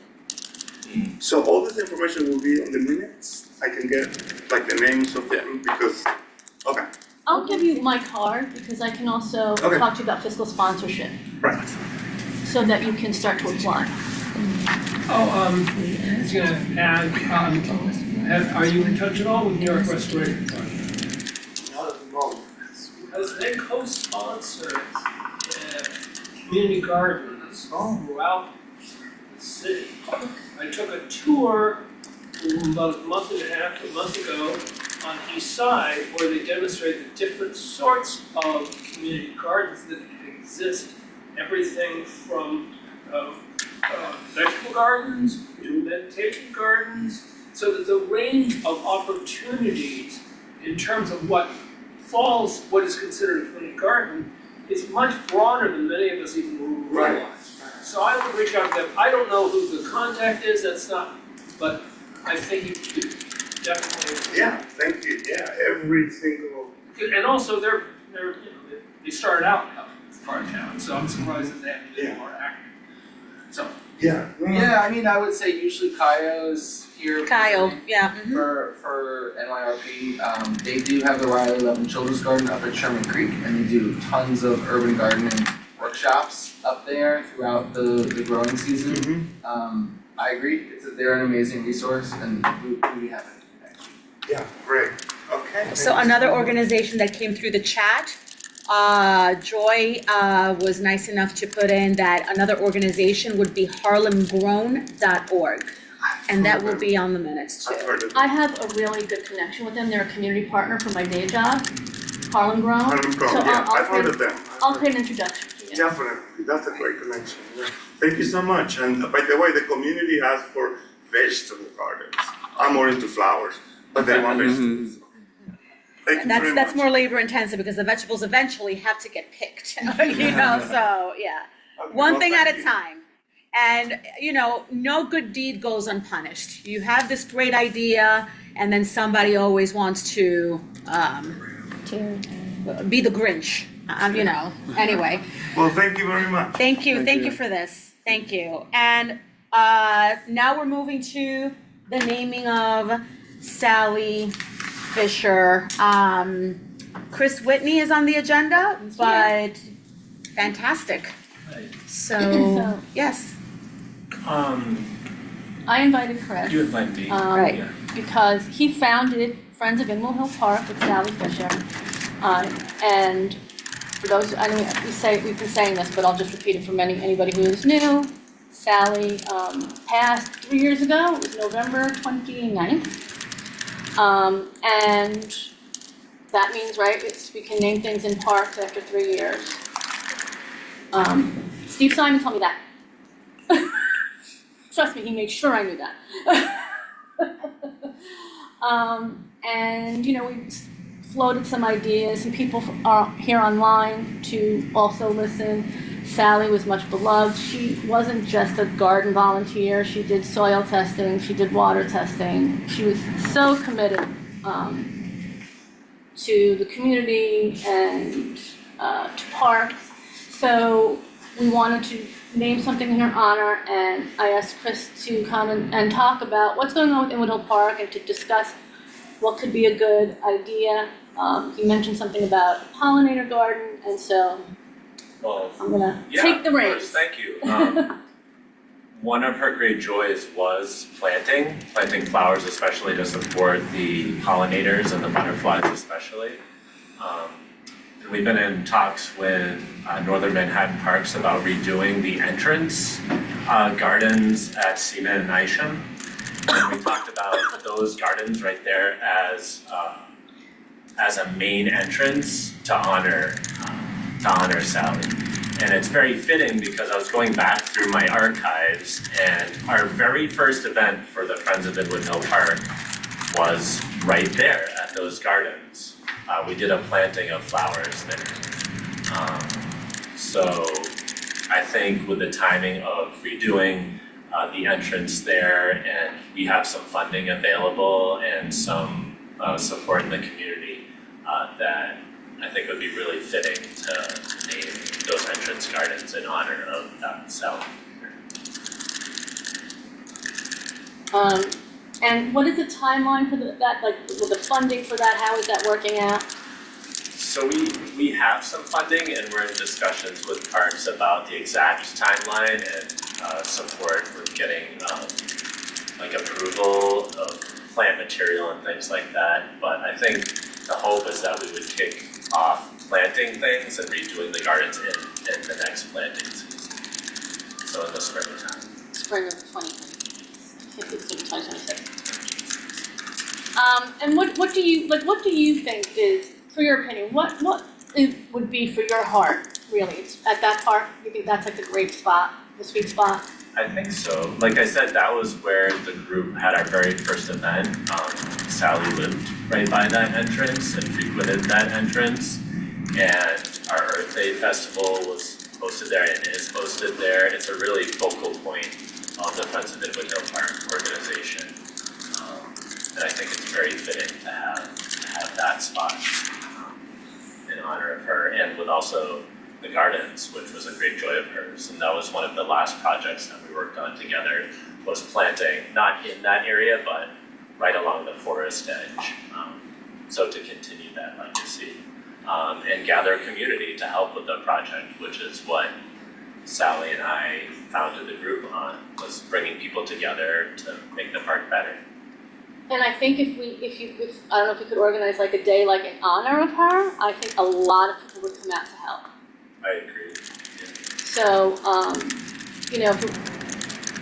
So all this information will be on the minutes? I can get like the names of the group because, okay, I'll give you my card because I can also Okay. talk to you about fiscal sponsorship right. so that you can start to apply. I was gonna add, are you in touch at all with New York Restoration Project? Not at the moment. Because they co-sponsor community gardens throughout the city. I took a tour about a month ago on East Side where they demonstrated the different sorts of community gardens that exist. Everything from vegetable gardens to meditation gardens, so that the range of opportunities in terms of what is considered a community garden is much broader than many of us even realize. So I would reach out to them. I don't know who the contact is, but I think you could definitely. Yeah, thank you, yeah, every single, And also they're they started out as part of town, so I'm surprised that they haven't been more active. So. yeah. Yeah, I mean, I would say usually Kayo's here. Kyle, yeah. Mhm. For NYRP, they do have the Riley Levin Children's Garden up at Sherman Creek, and they do tons of urban gardening workshops up there throughout the growing season. I agree, they're an amazing resource, and we have it. Yeah, great, okay. So another organization that came through the chat, Joy was nice enough to put in that another organization would be harlemgrown.org. And that will be on the minutes I've too. heard of it. I have a really good connection with them. They're a community partner for my day job, Harlem Grown. Harlem Grown, So yeah, I'll I've heard create- of them. I'll create an introduction to you. Definitely, that's a great connection, yeah. Thank you so much, and by the way, the community asks for vegetable gardens. I'm more into flowers, but they want vegetables. Thank you very much. That's more labor intensive because the vegetables eventually have to get picked, you know, so, yeah. Okay, One well, thing at thank a you. time. And, no good deed goes unpunished. You have this great idea and then somebody always wants to, be the Grinch, anyway. Well, thank you very much. Thank you for this, thank you. And Now we're moving to the naming of Sally Fisher. Chris Whitney is on the agenda, but fantastic. So, yes. I invited Chris. You invite me. Right. Yeah. Because he founded Friends of Inwood Hill Park with Sally Fisher. And for those, I know we've been saying this, but I'll just repeat it for anybody who is new. Sally passed 3 years ago, it was November 29th. And that means, right, we can name things in parks after 3 years. Steve Simon told me that. Trust me, he made sure I knew that. And, we floated some ideas, and people are here online to also listen. Sally was much beloved. She wasn't just a garden volunteer. She did soil testing, she did water testing. She was so committed to the community and to parks. So we wanted to name something in her honor, and I asked Chris to come and talk about what's going on with Inwood Hill Park and to discuss what could be a good idea. He mentioned something about a pollinator garden, and so Well, I'm gonna yeah, take the of reins. course, thank you. One of her great joys was planting flowers, especially to support the pollinators and the butterflies especially. And we've been in talks with Northern Manhattan Parks about redoing the entrance gardens at Seaman and Isham. And we talked about those gardens right there as a main entrance to honor Sally. And it's very fitting because I was going back through my archives, and our very first event for the Friends of Inwood Hill Park was right there at those gardens. We did a planting of flowers there. So I think with the timing of redoing the entrance there, and we have some funding available and some support in the community, that I think would be really fitting to name those entrance gardens in honor of Sally. And what is the timeline for that, like, with the funding for that, how is that working out? So we have some funding, and we're in discussions with parks about the exact timeline and support with getting like approval of plant material and things like that. But I think the hope is that we would kick off planting things and redoing the gardens in the next planting season. So in the springtime. Spring of 2026. And what do you think is, for your opinion, what would be for your heart, really? It's at that park, you think that's like the great spot, the sweet spot? I think so. Like I said, that was where the group had our very first event. Sally lived right by that entrance and frequented that entrance. And our Earth Day Festival was hosted there and is hosted there. It's a really focal point of the Friends of Inwood Hill Park organization. And I think it's very fitting to have that spot in honor of her, and with also the gardens, which was a great joy of hers. And that was one of the last projects that we worked on together, was planting, not in that area, but right along the forest edge. So to continue that legacy, and gather community to help with the project, which is what Sally and I founded the group on, was bringing people together to make the park better. And I think if I don't know if we could organize like a day like in honor of her, I think a lot of people would come out to help. I agree. So, if you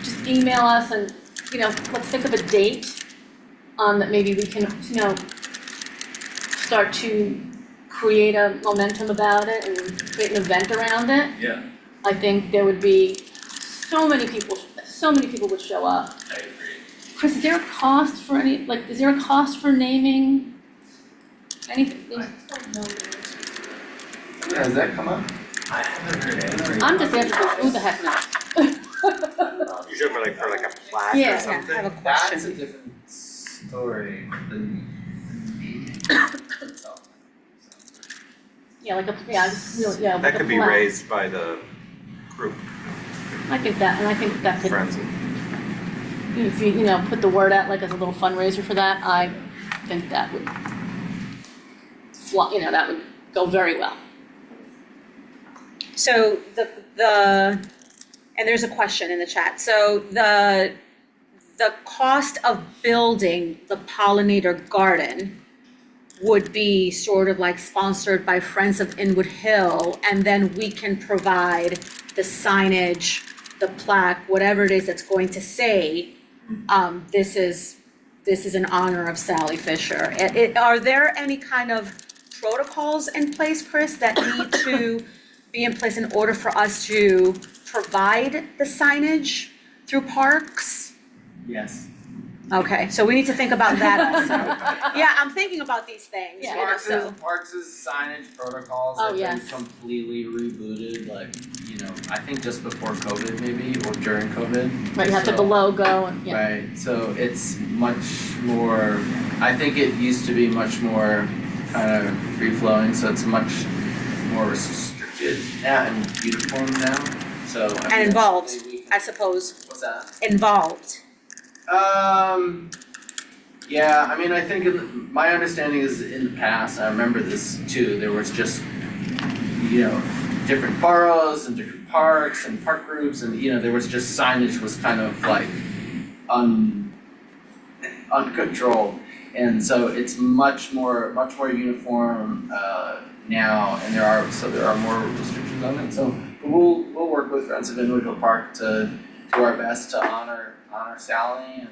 just email us and, let's think of a date, that maybe we can, start to create a momentum about it and create an event around it. Yeah, I think there would be so many people would show up. I agree. Chris, is there a cost for naming anything? Has that come up? I haven't heard anything. I'm just asking, who the heck knows? You're talking for like a plaque Yeah, or something? I have a question. That's a different story than the itself. Yeah, like That like a could be plaque. raised by the group, I think that could. friends. if you know, put the word out like as a little fundraiser for that, I think that would that would go very well. So and there's a question in the chat. So the cost of building the pollinator garden would be sort of like sponsored by Friends of Inwood Hill, and then we can provide the signage, the plaque, whatever it is that's going to say, this is in honor of Sally Fisher. Are there any kind of protocols in place, Chris, that need to be in place in order for us to provide the signage through parks? Yes. Okay, so we need to think about that also. Yeah, I'm thinking about these things, you know, so. Parks' signage protocols Oh, have been yes. completely rebooted, like, I think just before COVID maybe, or during COVID. Right, you have to have the logo and, yeah. Right, so it's much more, I think it used to be much more kind of free-flowing, so it's much more restricted and uniform now, so. I mean, And involved, that's something I suppose, what's that? involved. Yeah, I mean, I think my understanding is in the past, I remember this too, there was just, different boroughs and different parks and park groups and, there was just signage was kind of like uncontrolled. And so it's much more uniform, now, and there are more restrictions on it, so we'll work with Friends of Inwood Hill Park to do our best to honor Sally and,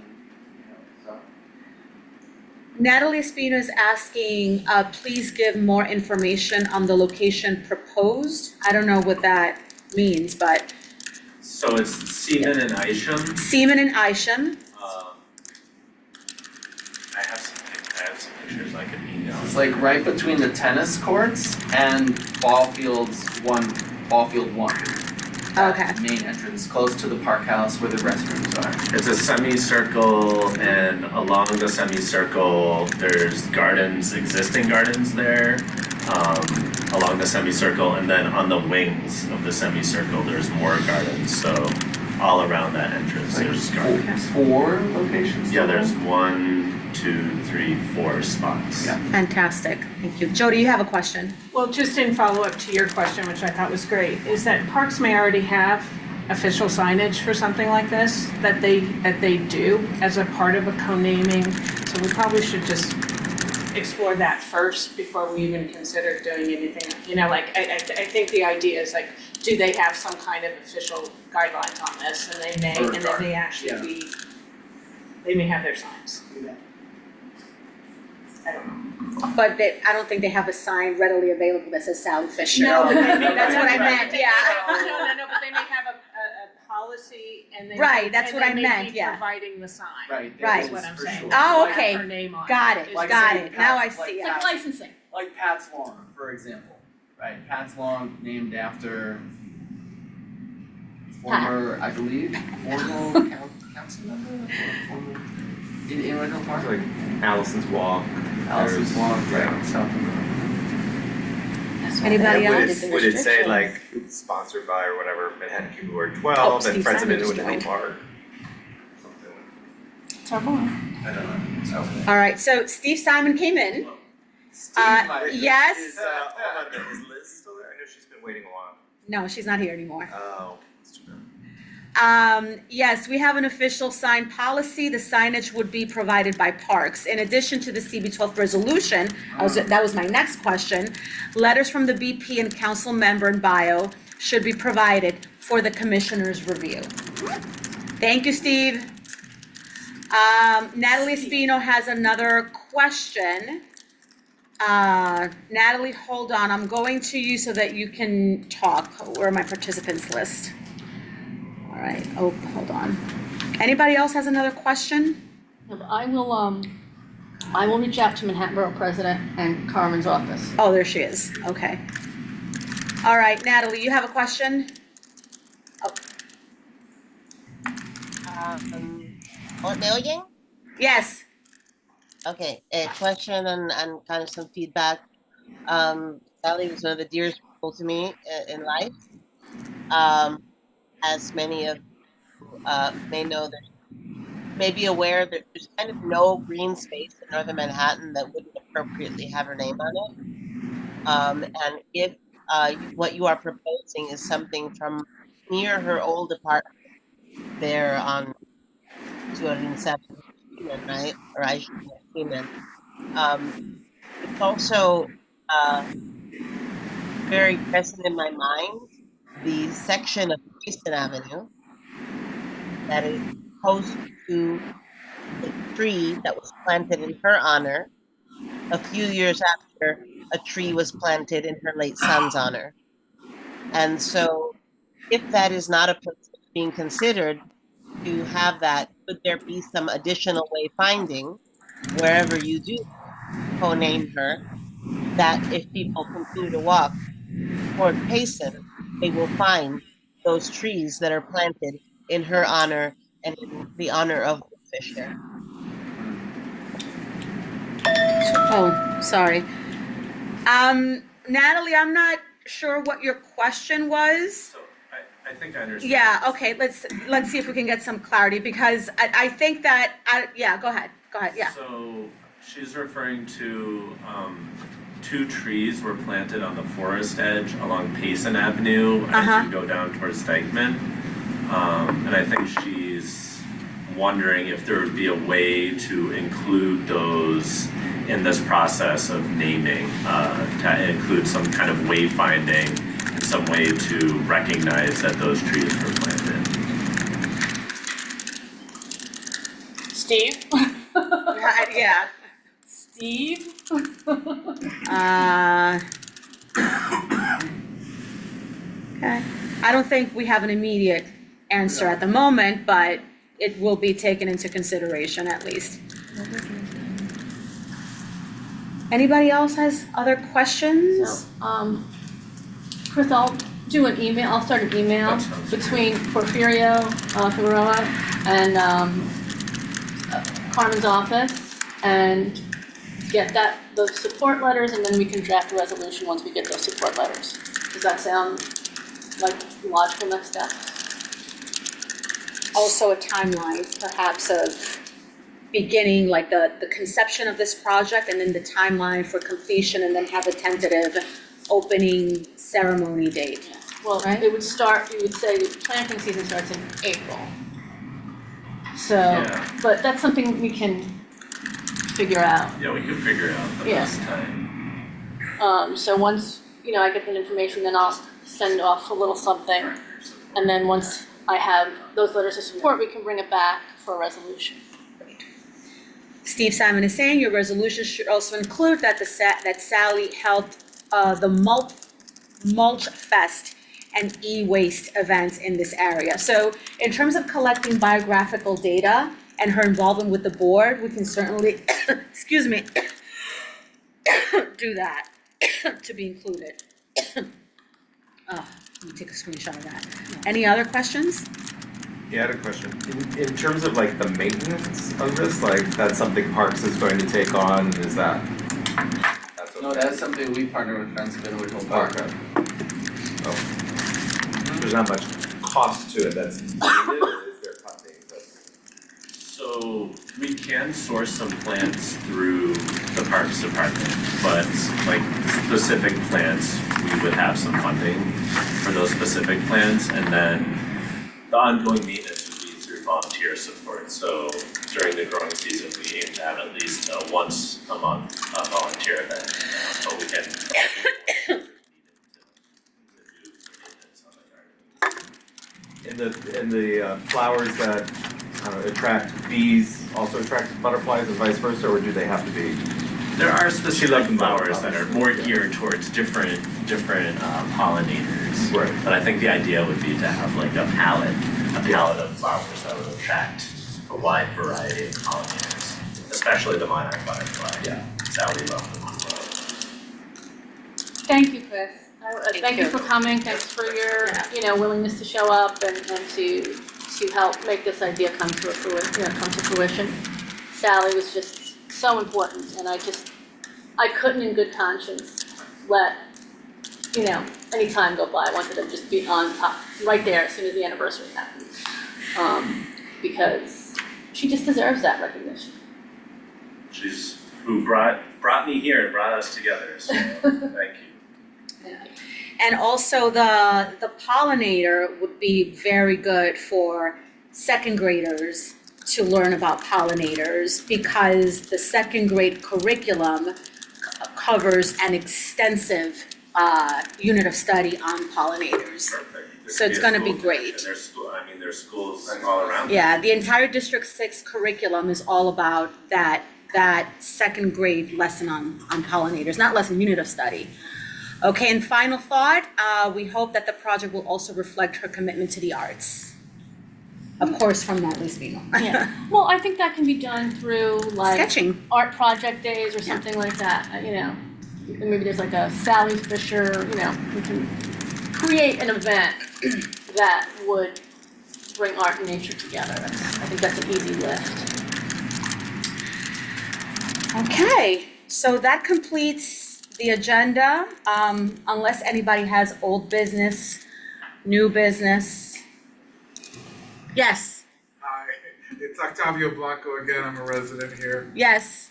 so. Natalie Espino is asking, please give more information on the location proposed. I don't know what that means, but So it's Seaman and Isham. Seaman and Isham. I have some pictures I can email. It's like right between the tennis courts and ball field one. Okay. Main entrance, close to the park house where the restrooms are. It's a semicircle, and along the semicircle, there's existing gardens there, along the semicircle, and then on the wings of the semicircle, there's more gardens, so all around that entrance, there's gardens. Four locations? Yeah, there's 1, 2, 3, 4 spots. Yeah. Fantastic, thank you. Jody, you have a question? Well, just in follow-up to your question, which I thought was great, is that parks may already have official signage for something like this, that they do as a part of a co-naming. So we probably should just explore that first before we even consider doing anything. I think the idea is like, do they have some kind of official guidelines on this? And they may, and then they actually they may have their signs. I don't know. But I don't think they have a sign readily available that says Sally Fisher. No, but they may- That's what I meant, yeah. No, but they may have a policy and they. Right, that's and what I they may meant, be yeah. providing the sign. Right. Right. Is what I'm For saying. sure. Oh, Have okay. her name on Got it. it, Like got say it. Now I Pat's- see like it. Like licensing. Like Pat's Lawn, for example, right? Pat's Lawn named after former, I believe, former council member or former in Inwood Hill Park? Like Allison's Walk. Allison's Walk, right, so. Anybody And else? would it say like sponsored by or whatever, Manhattan Cuba Ward 12 and Steve Friends of Simon just Inwood Hill joined. Park? Something like It's our boy. I don't know, so. All right, so Steve Simon came in. Steve might- Yes. Is, hold on a minute, is Liz still there? I know she's been waiting a while. No, she's not here anymore. Oh, that's too bad. Yes, we have an official sign policy. The signage would be provided by parks. In addition to the CB12 resolution, that was my next question, letters from the BP and council member and bio should be provided for the commissioner's review. Thank you, Steve. Natalie Espino has another question. Natalie, hold on. I'm going to you so that you can talk. Where are my participants list? All right, oh, hold on. Anybody else has another question? No, but I will reach out to Manhattan Borough President and Carmen's office. Oh, there she is, okay. All right, Natalie, you have a question? Me oyen? Yes. Okay, a question and kind of some feedback. Sally was one of the dearest people to me in life. As many of you may know, there's may be aware that there's kind of no green space in northern Manhattan that wouldn't appropriately have her name on it. And if what you are proposing is something from near her old apartment there on 207 Freeman, right? Or I Freeman. It's also very present in my mind the section of Payson Avenue that is close to the tree that was planted in her honor a few years after a tree was planted in her late son's honor. And so if that is not a place that's being considered to have that, could there be some additional wayfinding wherever you do co-name her, that if people continue to walk toward Payson, they will find those trees that are planted in her honor and in the honor of Fisher. Oh, sorry. Natalie, I'm not sure what your question was. So I think I understand. Yeah, okay, let's see if we can get some clarity, because I think that, yeah, go ahead, yeah. So she's referring to, 2 trees were planted on the forest edge along Payson Avenue as you go down towards Dykeman. And I think she's wondering if there would be a way to include those in this process of naming, to include some kind of wayfinding, and some way to recognize that those trees were planted. Steve? Yeah. Steve? Okay, I don't think we have an immediate answer at the moment, but it will be taken into consideration at least. Anybody else has other questions? So, Chris, I'll do an email, I'll start an email between Porfirio Figueroa and Carmen's office and get those support letters, and then we can draft a resolution once we get those support letters. Does that sound like logical next step? Also a timeline perhaps of beginning, like the conception of this project and then the timeline for completion, and then have a tentative opening ceremony date. Well, Right. it would start, you would say the planting season starts in April. So, Yeah. but that's something we can figure out. Yeah, we could figure out the Yeah. best time. So once, I get that information, then I'll send off a little something. And then once I have those letters of support, we can bring it back for a resolution. Steve Simon is saying your resolution should also include that that Sally held the Mulch Fest and e-waste events in this area. So in terms of collecting biographical data and her involvement with the board, we can certainly, excuse me, do that to be included. Let me take a screenshot of that. Any other questions? Yeah, I had a question. In terms of like the maintenance of this, like that's something Parks is going to take on, is that? That's No, that's something we partner with Friends of Individual Park. Okay. Oh. There's not much cost to it that's needed, or is there funding that's? So we can source some plants through the Parks Department, but like specific plants, we would have some funding for those specific plants, and then the ongoing maintenance would be through volunteer support. So during the growing season, we aim to have at least once a month a volunteer event, so we can And the flowers that attract bees also attract butterflies and vice versa, or do they have to be? There are specific flowers that are more geared towards different pollinators. Right. But I think the idea would be to have like a palette of flowers that would attract a wide variety of pollinators, especially the monarch butterfly. Yeah. Sally loved the one. Thank you, Chris. Thank you for coming, thanks for your, willingness to show up and to help make this idea come to fruition. Sally was just so important, and I couldn't in good conscience let, any time go by. I wanted to just be on top, right there as soon as the anniversary happened. Because she just deserves that recognition. She's who brought me here and brought us together, so thank you. And also the pollinator would be very good for second graders to learn about pollinators because the second grade curriculum covers an extensive unit of study on pollinators. Perfect. So it's gonna be great. And there's schools all around. Yeah, the entire District 6 curriculum is all about that second grade lesson on pollinators, not lesson, unit of study. Okay, and final thought, we hope that the project will also reflect her commitment to the arts. Of course, from Natalie Spino. Yeah, well, I think that can be done through like Sketching. art project days or something like that, you know. Maybe there's like a Sally Fisher, you know, we can create an event that would bring art and nature together. I think that's an easy lift. Okay, so that completes the agenda, unless anybody has old business, new business. Yes, Hi, it's Octavio Blanco again, I'm a resident here. yes.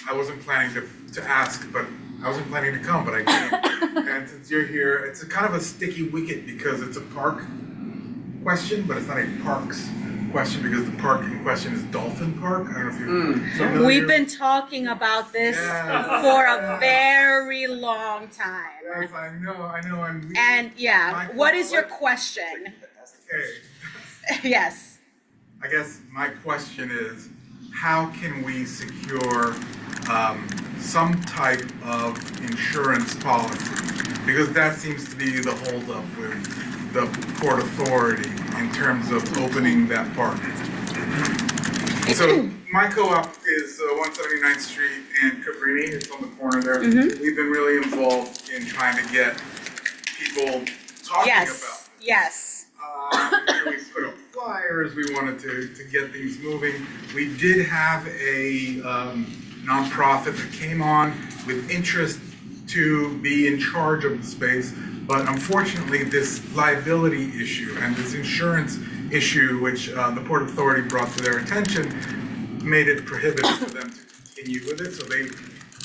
I wasn't planning to ask, but I wasn't planning to come, but I came. And since you're here, it's a kind of a sticky wicket because it's a park question, but it's not a parks question because the park in question is Dolphin Park. I don't know if you're familiar. We've been talking about this Yes. for a very long time. Yes, I know, And yeah, My what is your question? Okay. Yes. I guess my question is, how can we secure some type of insurance policy? Because that seems to be the holdup with the Port Authority in terms of opening that park. So my co-op is 179th Street and Cabrini, it's on the corner there. Mhm. We've been really involved in trying to get people talking about Yes, yes. we put up flyers, we wanted to get things moving. We did have a nonprofit that came on with interest to be in charge of the space, but unfortunately this liability issue and this insurance issue, which the Port Authority brought to their attention, made it prohibitive for them to continue with it, so they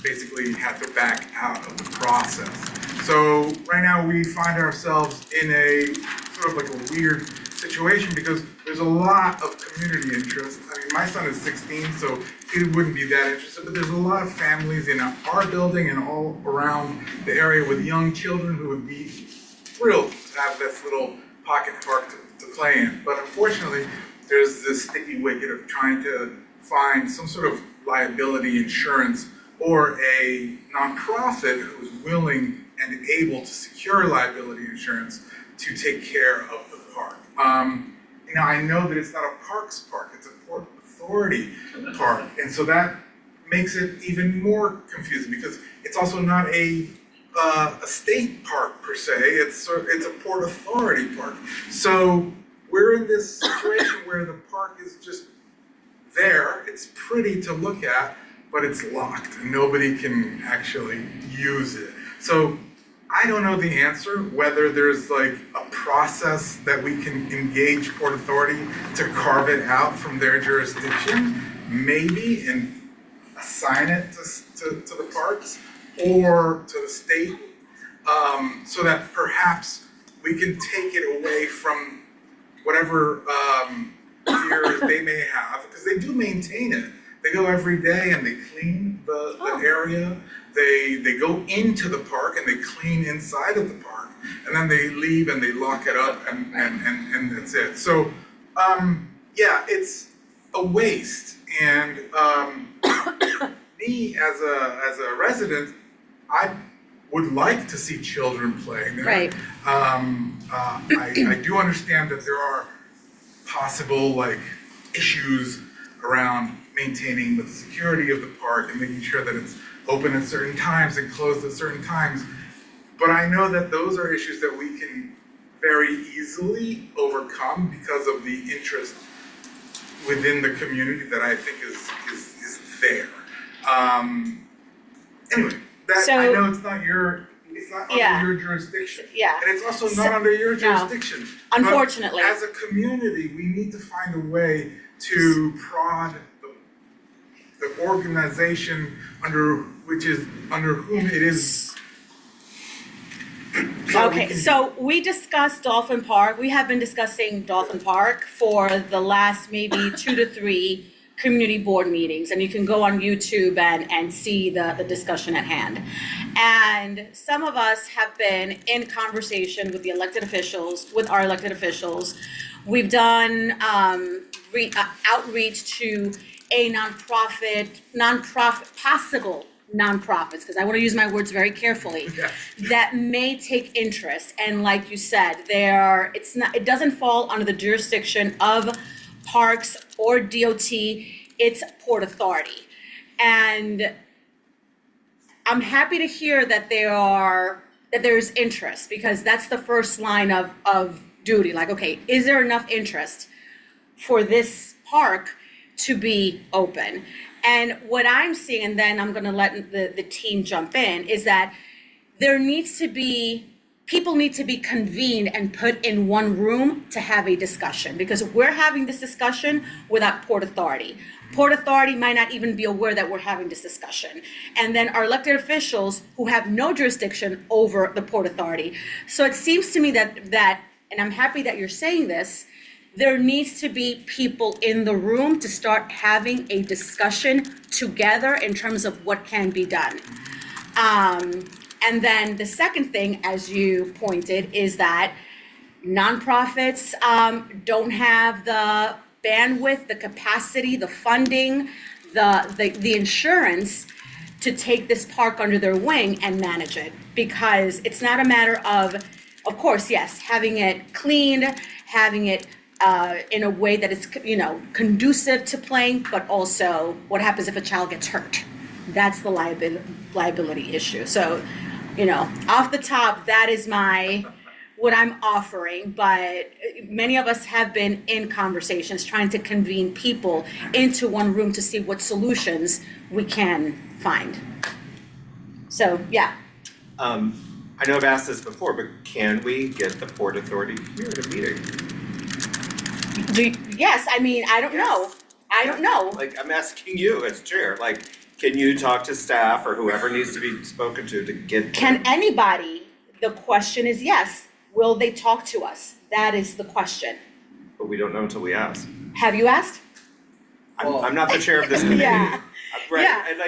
basically had to back out of the process. So right now we find ourselves in a sort of like a weird situation because there's a lot of community interest. I mean, my son is 16, so he wouldn't be that interested, but there's a lot of families in our building and all around the area with young children who would be thrilled to have this little pocket park to play in. But unfortunately, there's this sticky wicket of trying to find some sort of liability insurance or a nonprofit who's willing and able to secure liability insurance to take care of the park. Now I know that it's not a parks park, it's a Port Authority park, and so that makes it even more confusing because it's also not a state park per se, it's a Port Authority park. So we're in this situation where the park is just there, it's pretty to look at, but it's locked and nobody can actually use it. So I don't know the answer, whether there's like a process that we can engage Port Authority to carve it out from their jurisdiction, maybe, and assign it to the parks or to the state, so that perhaps we can take it away from whatever fears they may have, because they do maintain it. They go every day and they clean the area. They go into the park and they clean inside of the park, and then they leave and they lock it up and that's it. So yeah, it's a waste. And me as a resident, I would like to see children playing there. Right. I do understand that there are possible like issues around maintaining the security of the park and making sure that it's open at certain times and closed at certain times. But I know that those are issues that we can very easily overcome because of the interest within the community that I think is there. Anyway, that I know it's not not Yeah. under your jurisdiction. Yeah. And it's also not under your No. jurisdiction. But Unfortunately. as a community, we need to find a way to prod the organization under whom it is. Okay, so we discussed Dolphin Park. We have been discussing Dolphin Park for the last maybe 2 to 3 community board meetings. And you can go on YouTube and see the discussion at hand. And some of us have been in conversation with the elected officials, with our elected officials. We've done outreach to a possible nonprofits, because I want to use my words very carefully, that may take interest. And like you said, it doesn't fall under the jurisdiction of Parks or DOT, it's Port Authority. And I'm happy to hear that there's interest, because that's the first line of duty. Like, okay, is there enough interest for this park to be open? And what I'm seeing, and then I'm gonna let the team jump in, is that people need to be convened and put in one room to have a discussion, because we're having this discussion without Port Authority. Port Authority might not even be aware that we're having this discussion. And then our elected officials who have no jurisdiction over the Port Authority. So it seems to me that, and I'm happy that you're saying this, there needs to be people in the room to start having a discussion together in terms of what can be done. And then the second thing, as you pointed, is that nonprofits don't have the bandwidth, the capacity, the funding, the insurance to take this park under their wing and manage it. Because it's not a matter of course, yes, having it cleaned, having it in a way that is, conducive to playing, but also what happens if a child gets hurt? That's the liability issue. So, off the top, that is what I'm offering, but many of us have been in conversations trying to convene people into one room to see what solutions we can find. So, yeah. I know I've asked this before, but can we get the Port Authority here at a meeting? Yes, I don't know. I don't know. Like, I'm asking you as chair, can you talk to staff or whoever needs to be spoken to get? Can anybody? The question is yes. Will they talk to us? That is the question. But we don't know until we ask. Have you asked? I'm not the chair of this committee. Yeah. Right, Yeah, and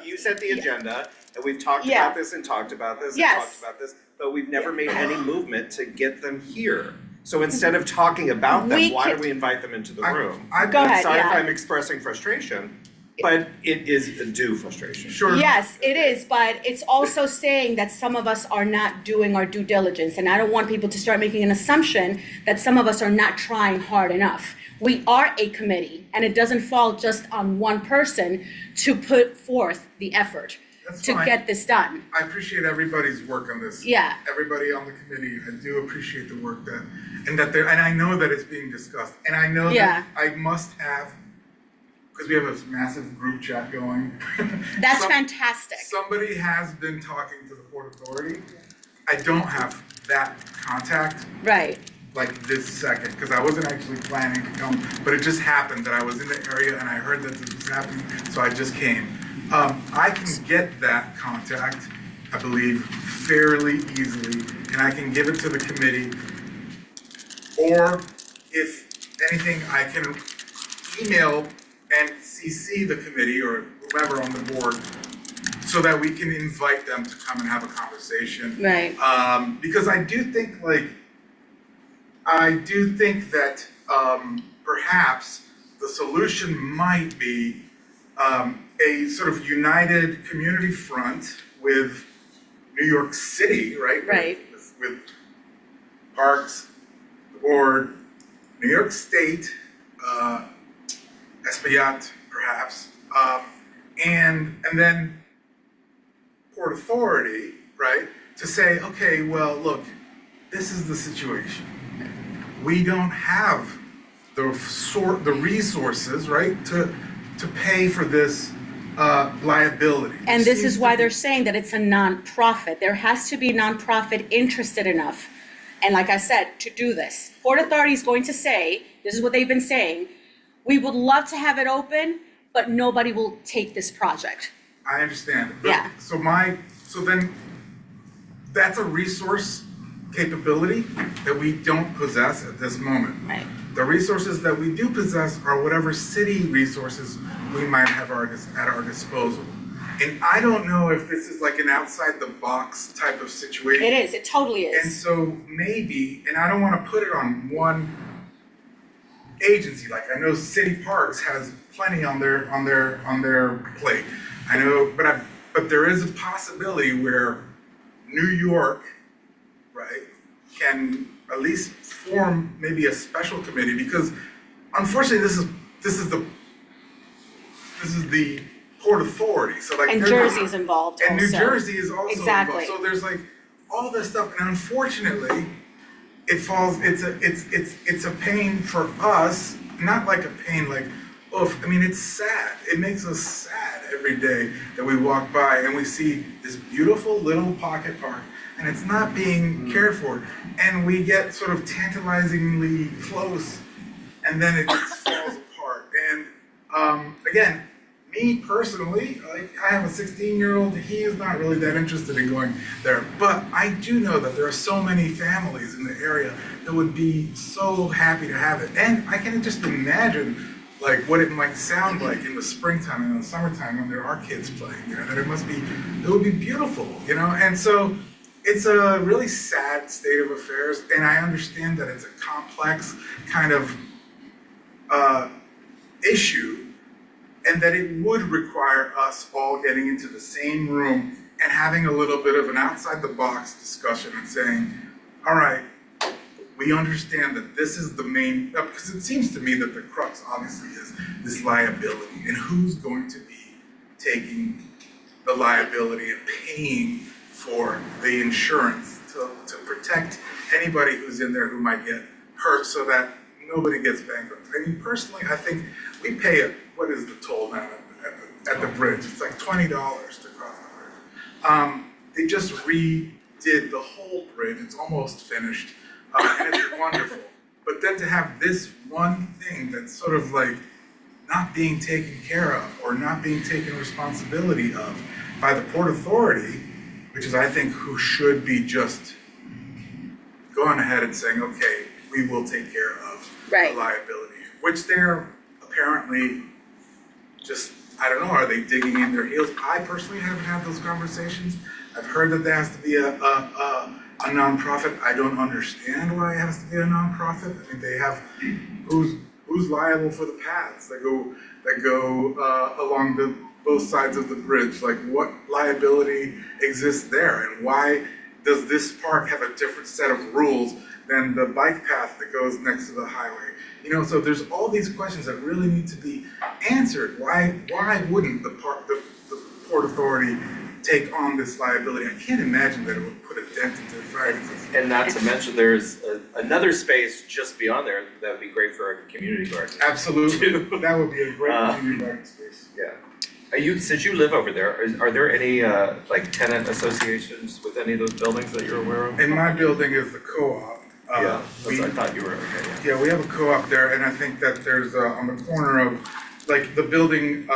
you set the agenda, and we've talked about this and talked about this and talked about this, but we've never made any movement to get them here. So instead of talking about them, why do we invite them into the room? Go ahead, I'm sorry if yeah. I'm expressing frustration, but it is a due frustration. Sure. Yes, it is, but it's also saying that some of us are not doing our due diligence, and I don't want people to start making an assumption that some of us are not trying hard enough. We are a committee, and it doesn't fall just on one person to put forth the effort to get this done. I appreciate everybody's work on this. Yeah. Everybody on the committee, I do appreciate the work and I know that it's being discussed, and I know that I must have, because we have a massive group chat going. That's fantastic. Somebody has been talking to the Port Authority. I don't have that contact. Right. Like this second, because I wasn't actually planning to come, but it just happened that I was in the area and I heard that this was happening, so I just came. I can get that contact, I believe, fairly easily, and I can give it to the committee. Or if anything, I can email and CC the committee or whoever on the board so that we can invite them to come and have a conversation. Right. Because I do think that perhaps the solution might be a sort of united community front with New York City, right? Right. With Parks, the board, New York State, Espaillat perhaps, and then Port Authority, right? To say, okay, well, look, this is the situation. We don't have the resources, right, to pay for this liability. And this Seems is to why be- they're saying that it's a nonprofit. There has to be a nonprofit interested enough. And like I said, to do this. Port Authority is going to say, this is what they've been saying, we would love to have it open, but nobody will take this project. I understand. But- Yeah. So then, that's a resource capability that we don't possess at this moment. Right. The resources that we do possess are whatever city resources we might have at our disposal. And I don't know if this is like an outside the box type of situation. It is, it totally And is. so maybe, and I don't want to put it on one agency, like I know City Parks has plenty on their plate. I know, but there is a possibility where New York, right, can at least form maybe a special committee, because unfortunately this is the Port Authority, so like And there's- Jersey's involved and New also. Jersey is also Exactly. involved. So there's like all this stuff, and unfortunately, it's a pain for us, not like a pain like, oh, I mean, it's sad. It makes us sad every day that we walk by and we see this beautiful little pocket park and it's not being cared for. And we get sort of tantalizingly close and then it just falls apart. And again, me personally, like I have a 16-year-old, he is not really that interested in going there. But I do know that there are so many families in the area that would be so happy to have it. And I can just imagine like what it might sound like in the springtime and in the summertime when there are kids playing there, that it would be beautiful, you know? And so it's a really sad state of affairs, and I understand that it's a complex kind of issue, and that it would require us all getting into the same room and having a little bit of an outside the box discussion and saying, all right, we understand that this is the main, because it seems to me that the crux obviously is this liability, and who's going to be taking the liability and paying for the insurance to protect anybody who's in there who might get hurt so that nobody gets bankrupt. I mean, personally, I think we pay what is the toll now at the bridge? It's like $20 to cross the bridge. They just redid the whole bridge. It's almost finished. And it's wonderful. But then to have this one thing that's sort of like not being taken care of or not being taken responsibility of by the Port Authority, which is I think who should be just going ahead and saying, okay, we will take care of the liability, which they're apparently just, I don't know, are they digging in their heels? I personally haven't had those conversations. I've heard that there has to be a nonprofit. I don't understand why it has to be a nonprofit. I mean, they have, who's liable for the paths that go along both sides of the bridge? Like, what liability exists there, and why does this park have a different set of rules than the bike path that goes next to the highway? You know, so there's all these questions that really need to be answered. Why wouldn't the Port Authority take on this liability? I can't imagine that it would put a dent into the finances. And not to mention, there's another space just beyond there that would be great for a community garden. Absolutely, that would be a great community garden space. Yeah. Since you live over there, are there any like tenant associations with any of those buildings that you're aware of? And my building is the co-op. Yeah, I thought you were, okay, yeah. Yeah, we have a co-op there, and I think that there's on the corner of, like, the building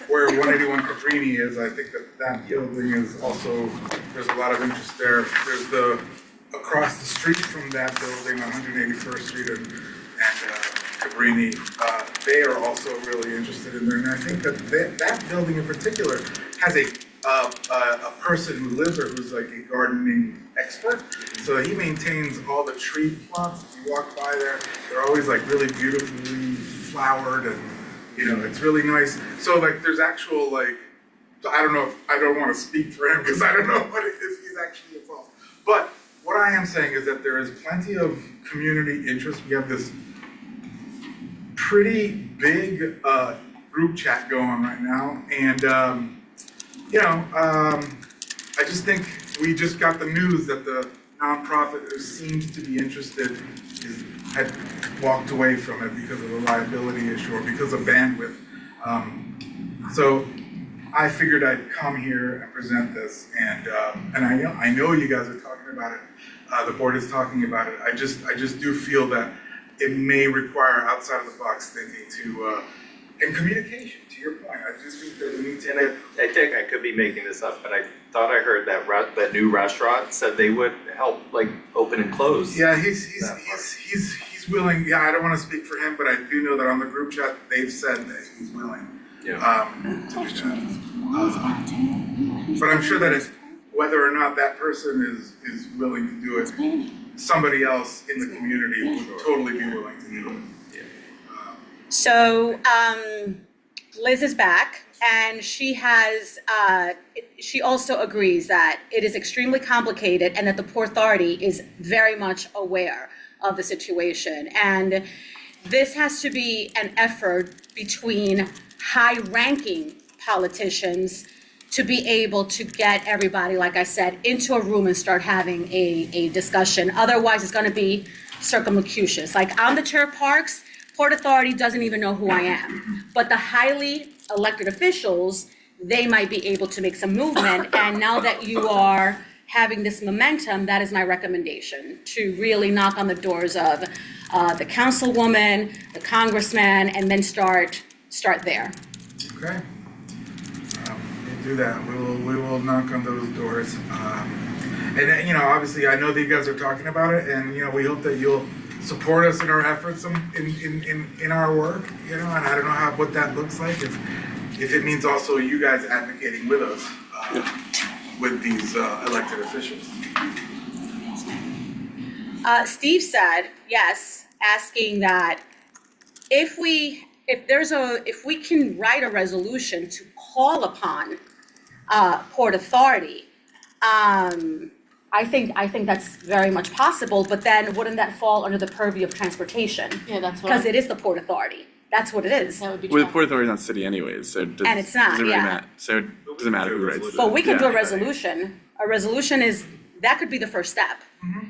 where 181 Cabrini is, I think that building is also, there's a lot of interest there. There's across the street from that building, 181st Street and Cabrini, they are also really interested in there. And I think that that building in particular has a person who lives there who's like a gardening expert. So he maintains all the tree plots. If you walk by there, they're always like really beautifully flowered, and you know, it's really nice. So like there's actual like, I don't want to speak for him because I don't know if he's actually involved. But what I am saying is that there is plenty of community interest. We have this pretty big group chat going right now, and I just think we just got the news that the nonprofit who seems to be interested had walked away from it because of a liability issue or because of bandwidth. So I figured I'd come here and present this, and I know you guys are talking about it. The board is talking about it. I just do feel that it may require outside of the box thinking and communication. To your point, I just think that we need to. And I think I could be making this up, but I thought I heard that that new restaurant said they would help like open and close. Yeah, he's willing. Yeah, I don't want to speak for him, but I do know that on the group chat they've said that he's willing. Yeah. To do that. But I'm sure that if whether or not that person is willing to do it, somebody else in the community would totally be willing to do it. So Liz is back, and she has, she also agrees that it is extremely complicated and that the Port Authority is very much aware of the situation. And this has to be an effort between high-ranking politicians to be able to get everybody, like I said, into a room and start having a discussion. Otherwise, it's gonna be circumlocucious. Like, I'm the chair of Parks, Port Authority doesn't even know who I am. But the highly elected officials, they might be able to make some movement. And now that you are having this momentum, that is my recommendation, to really knock on the doors of the councilwoman, the congressman, and then start there. Okay. We'll do that. We will knock on those doors. And you know, obviously, I know that you guys are talking about it, and you know, we hope that you'll support us in our efforts in our work. You know, and I don't know what that looks like. If it means also you guys advocating with us with these elected officials. Steve said, yes, asking that if we can write a resolution to call upon Port Authority, I think that's very much possible, but then wouldn't that fall under the purview of transportation? Yeah, that's what. Because it is the Port Authority. That's what it is. That would be Well, the Port Authority is not city anyways, so it And it's not, doesn't really yeah. matter. So it doesn't matter who writes it. But we can do a Yeah. resolution. A resolution that could be the first step.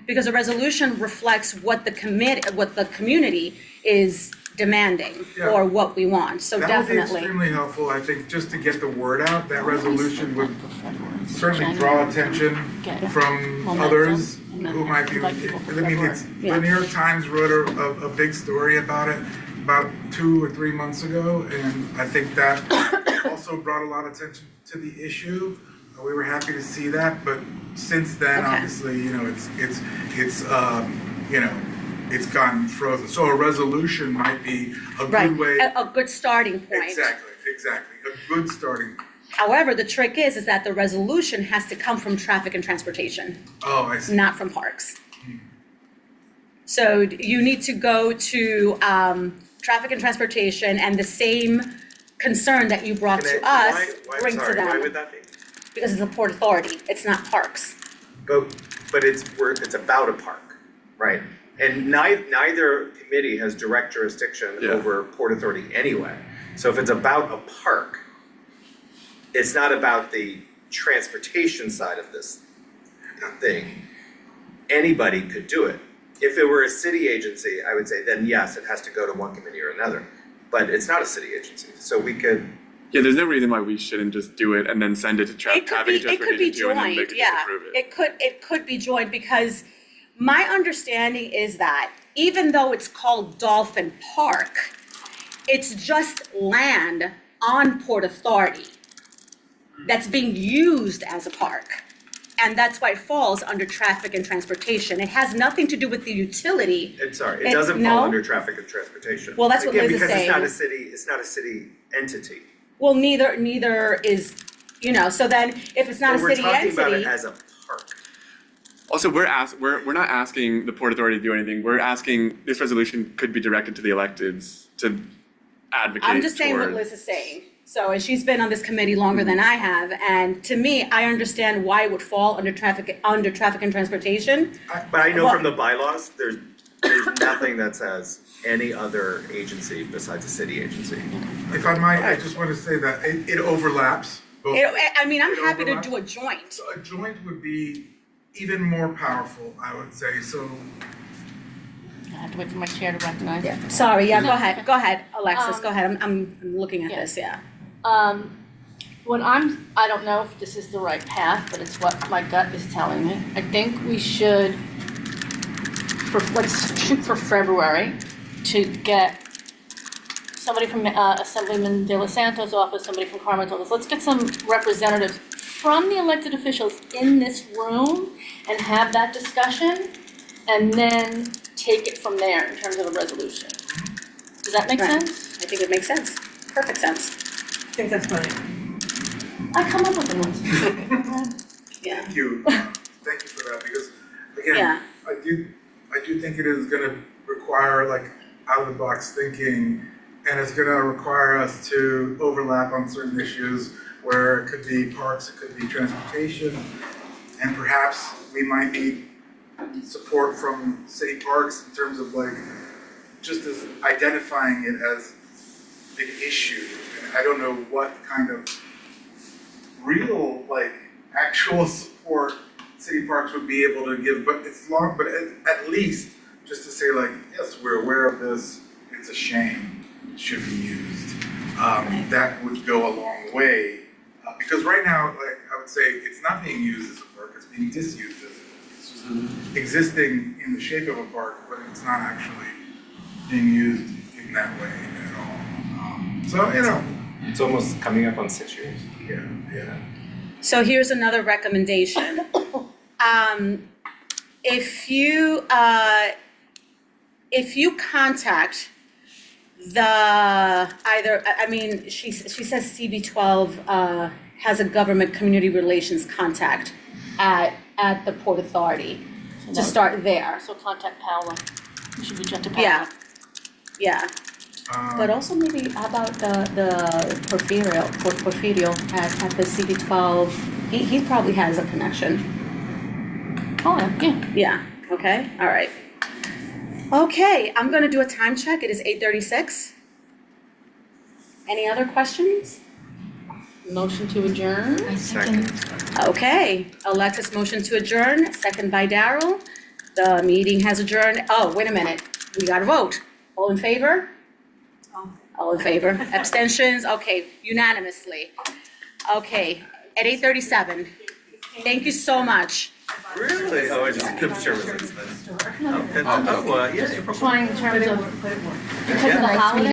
Because a resolution reflects what the community is demanding Yeah. or what we want. So That would be definitely. extremely helpful, I think, just to get the word out. That resolution would certainly draw attention from others who might be, I mean, the New York Times wrote a big story about it about 2 or 3 months ago, and I think that also brought a lot of attention to the issue. We were happy to see that, but since then, obviously, you know, it's gotten frozen. So a resolution might be a good way. A good starting point. Exactly, a good starting point. However, the trick is that the resolution has to come from traffic and transportation. Oh, I see. Not from parks. So you need to go to traffic and transportation, and the same concern that you brought to us, bring to them. Why would that be? Because it's a Port Authority, it's not parks. But it's about a park, right? And neither committee has direct jurisdiction over Port Authority anyway. So if it's about a park, it's not about the transportation side of this thing. Anybody could do it. If it were a city agency, I would say then yes, it has to go to one committee or another. But it's not a city agency, so we could. Yeah, there's no reason why we shouldn't just do it and then send it to traffic and It could be transportation too, and then they joined, could just yeah. approve it. It could be joined, because my understanding is that even though it's called Dolphin Park, it's just land on Port Authority that's being used as a park. And that's why it falls under traffic and transportation. It has nothing to do with the utility. It doesn't fall under traffic and transportation. Well, that's what Liz is Because saying. it's not a city entity. Well, neither is, you know, so then if it's not a city We're talking about entity. it as a park. Also, we're not asking the Port Authority to do anything. We're asking this resolution could be directed to the electeds to advocate I'm just saying what toward- Liz is saying. So, and she's been on this committee longer than I have, and to me, I understand why it would fall under traffic and transportation. But I know Well- from the bylaws, there's nothing that says any other agency besides a city agency. If I might, I just want to say that it overlaps. Both. I mean, I'm It happy to overlaps. do a joint. So a joint would be even more powerful, I would say, so. I have to wait for my chair to recognize. Sorry, No, go ahead, Alexis, Um, go ahead, I'm looking at this, yeah. I don't know if this is the right path, but it's what my gut is telling me. I think we should, let's shoot for February to get somebody from Assemblyman De Los Santos' office, somebody from Carmen's office. Let's get some representatives from the elected officials in this room and have that discussion, and then take it from there in terms of a resolution. Does that make Right. sense? I think it makes sense. Perfect sense. I think that's funny. I come up with the ones. Yeah. Thank you for that, because again, Yeah. I do think it is gonna require like out of the box thinking, and it's gonna require us to overlap on certain issues where it could be parks, it could be transportation, and perhaps we might need support from city parks in terms of like, just as identifying it as an issue. And I don't know what kind of real, like, actual support city parks would be able to give, but at least just to say like, yes, we're aware of this, it's a shame, it should be used. That would go a long way, because right now, like, I would say it's not being used as a park, it's being disused as a park. It's just existing in the shape of a park, but it's not actually being used in that way at all. So, you know. It's almost coming up on 6 years. Yeah. So here's another recommendation. If you contact she says CB12 has a government community relations contact at the Port Authority to start there. So contact Paola. We should reach out to Paola. Yeah. But also maybe how about the Porfirio at the CB12, he probably has a connection. Oh, yeah. Yeah, okay, all right. Okay, I'm gonna do a time check, it is 8:36. Any other questions? Motion to adjourn? I second. Okay, Alexis motion to adjourn, second by Daryl. The meeting has adjourned. Oh, wait a minute, we gotta vote. All in favor? All in favor. Abstentions? Okay, unanimously. Okay, at 8:37. Thank you so much. Really? Oh, I just, I'm sure it was. Trying in terms of, because of the holiday.